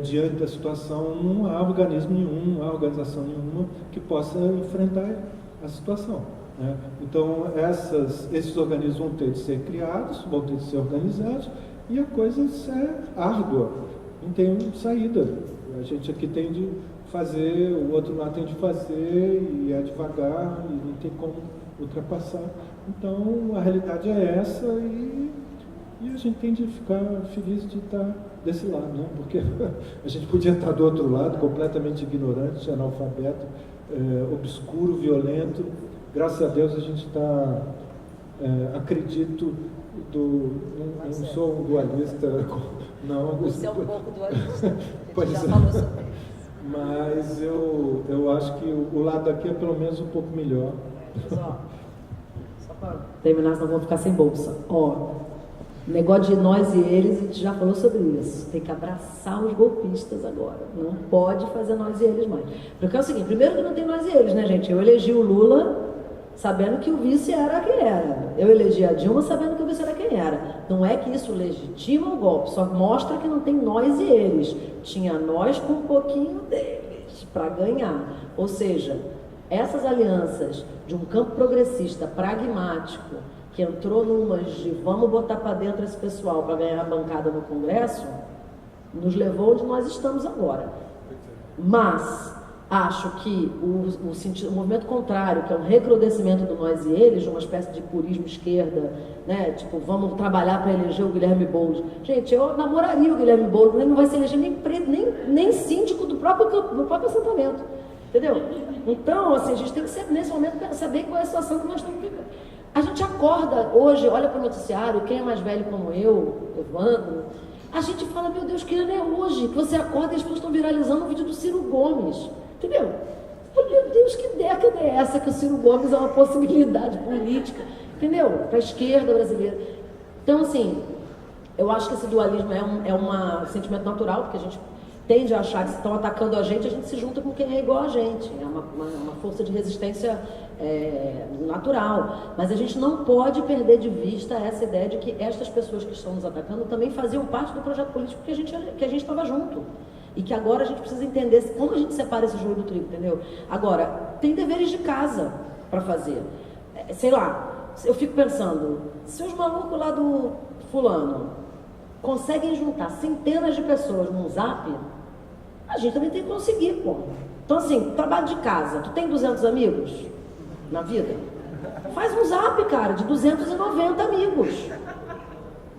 diante da situação, não há organismo nenhum, não há organização nenhuma que possa enfrentar a situação, né? Então, esses organismos vão ter de ser criados, vão ter de ser organizados, e a coisa é árdua, não tem saída. A gente aqui tem de fazer, o outro lá tem de fazer, e é devagar, e não tem como ultrapassar. Então, a realidade é essa, e a gente tem de ficar feliz de estar desse lado, né? Porque a gente podia estar do outro lado, completamente ignorante, analfabeto, obscuro, violento. Graças a Deus a gente está, acredito, não sou um dualista, não. Você é um pouco dualista, a gente já falou sobre isso. Mas eu acho que o lado aqui é pelo menos um pouco melhor. Mas, só para terminar, senão vamos ficar sem bolsa. Negócio de nós e eles, a gente já falou sobre isso. Tem que abraçar os golpistas agora. Não pode fazer nós e eles mais. Porque é o seguinte, primeiro que não tem nós e eles, né, gente? Eu elegi o Lula sabendo que o vice era quem era. Eu elegi a Dilma sabendo que o vice era quem era. Não é que isso legitima o golpe, só mostra que não tem nós e eles. Tinha nós com um pouquinho deles para ganhar. Ou seja, essas alianças de um campo progressista, pragmático, que entrou numas de vamos botar para dentro esse pessoal para ganhar a bancada no Congresso, nos levou onde nós estamos agora. Mas acho que o movimento contrário, que é um recrudescimento do nós e eles, de uma espécie de purismo esquerda, né? Tipo, vamos trabalhar para eleger o Guilherme Boulos. Gente, eu namoraria o Guilherme Boulos, ele não vai se eleger nem síndico do próprio assentamento. Entendeu? Então, assim, a gente tem que ser, nesse momento, saber qual é a situação que nós estamos vivendo. A gente acorda hoje, olha para o noticiário, quem é mais velho como eu, Evandro, a gente fala, meu Deus, que ano é hoje? Que você acorda e as pessoas estão viralizando um vídeo do Ciro Gomes. Entendeu? Meu Deus, que década é essa que o Ciro Gomes é uma possibilidade política? Entendeu? Para a esquerda brasileira. Então, assim, eu acho que esse dualismo é um sentimento natural, porque a gente tende a achar que se estão atacando a gente se junta com quem é igual a gente. É uma força de resistência natural. Mas a gente não pode perder de vista essa ideia de que estas pessoas que estão nos atacando também faziam parte do projeto político que a gente estava junto. E que agora a gente precisa entender como a gente separa esse joio do trigo, entendeu? Agora, tem deveres de casa para fazer. Sei lá, eu fico pensando, se os malucos lá do fulano conseguem juntar centenas de pessoas num zap, a gente também tem que conseguir, pô. Então, assim, trabalho de casa. Tu tem 200 amigos na vida? Faz um zap, cara, de 290 amigos.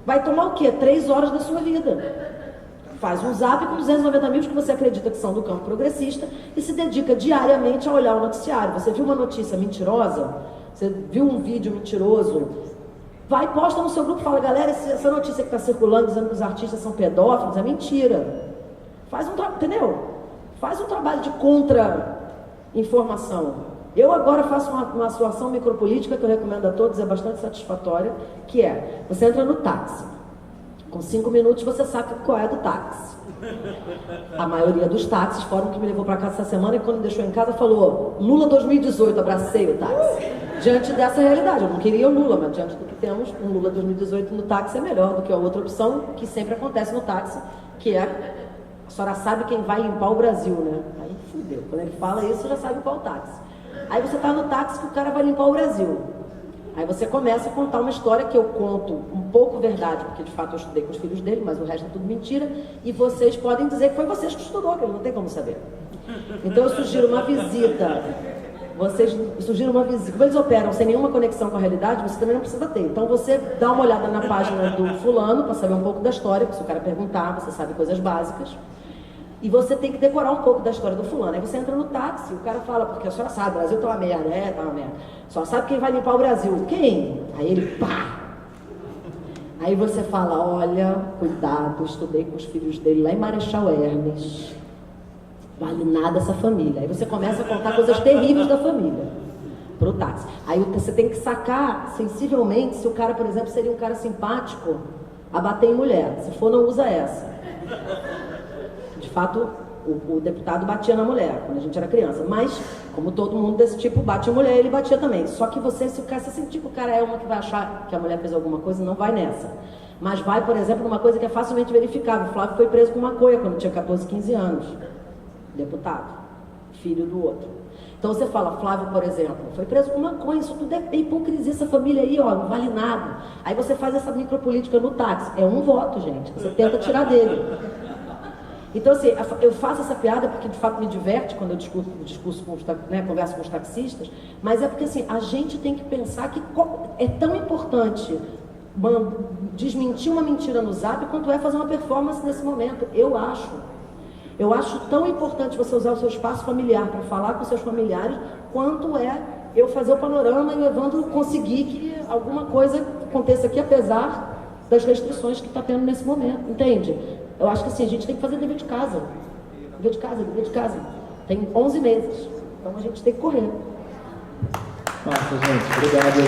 Vai tomar o quê? 3 horas da sua vida. Faz um zap com 290 amigos que você acredita que são do campo progressista e se dedica diariamente a olhar o noticiário. Você viu uma notícia mentirosa? Você viu um vídeo mentiroso? Vai, posta no seu grupo e fala, galera, essa notícia que está circulando dizendo que os artistas são pedófilos é mentira. Faz um trabalho, entendeu? Faz um trabalho de contra-informação. Eu agora faço uma situação micropolítica que eu recomendo a todos, é bastante satisfatória, que é, você entra no táxi. Com 5 minutos você sabe qual é do táxi. A maioria dos táxis, fora o que me levou para casa essa semana, e quando me deixou em casa falou, Lula 2018, abracei o táxi. Diante dessa realidade, eu não queria o Lula, mas diante do que temos, um Lula 2018 no táxi é melhor do que a outra opção que sempre acontece no táxi, que é, a senhora sabe quem vai limpar o Brasil, né? Aí fudeu, quando ele fala isso, já sabe limpar o táxi. Aí você tá no táxi que o cara vai limpar o Brasil. Aí você começa a contar uma história que eu conto um pouco verdade, porque de fato eu estudei com os filhos dele, mas o resto é tudo mentira, e vocês podem dizer que foi vocês que estudou, que ele não tem como saber. Então eu sugiro uma visita. Como eles operam sem nenhuma conexão com a realidade, você também não precisa ter. Então você dá uma olhada na página do fulano para saber um pouco da história, porque se o cara perguntar, você sabe coisas básicas. E você tem que decorar um pouco da história do fulano. Aí você entra no táxi, o cara fala, porque a senhora sabe, o Brasil tá uma merda, tá uma merda. Só sabe quem vai limpar o Brasil. Quem? Aí ele, pá! Aí você fala, olha, cuidado, estudei com os filhos dele lá em Marechal Hermes. Vale nada essa família. Aí você começa a contar coisas terríveis da família pro táxi. Aí você tem que sacar sensivelmente se o cara, por exemplo, seria um cara simpático a bater em mulher. Se for, não usa essa. De fato, o deputado batia na mulher quando a gente era criança, mas como todo mundo desse tipo bate em mulher, ele batia também. Só que você, se você sentir que o cara é uma que vai achar que a mulher fez alguma coisa, não vai nessa. Mas vai, por exemplo, numa coisa que é facilmente verificável. O Flávio foi preso com maconha quando tinha 14, 15 anos. Deputado, filho do outro. Então você fala, Flávio, por exemplo, foi preso com maconha, isso tudo é hipocrisia, essa família aí, ó, não vale nada. Aí você faz essa micropolítica no táxi. É um voto, gente, você tenta tirar dele. Então, assim, eu faço essa piada porque, de fato, me diverte quando eu converso com os taxistas, mas é porque, assim, a gente tem que pensar que é tão importante desmentir uma mentira no Zap quanto é fazer uma performance nesse momento. Eu acho tão importante você usar o seu espaço familiar para falar com seus familiares, quanto é eu fazer o panorama e o Evandro conseguir que alguma coisa aconteça aqui, apesar das restrições que está tendo nesse momento, entende? Eu acho que assim, a gente tem que fazer dever de casa. Dever de casa. Tem 11 meses. Então a gente tem que correr. Nossa, gente, obrigado.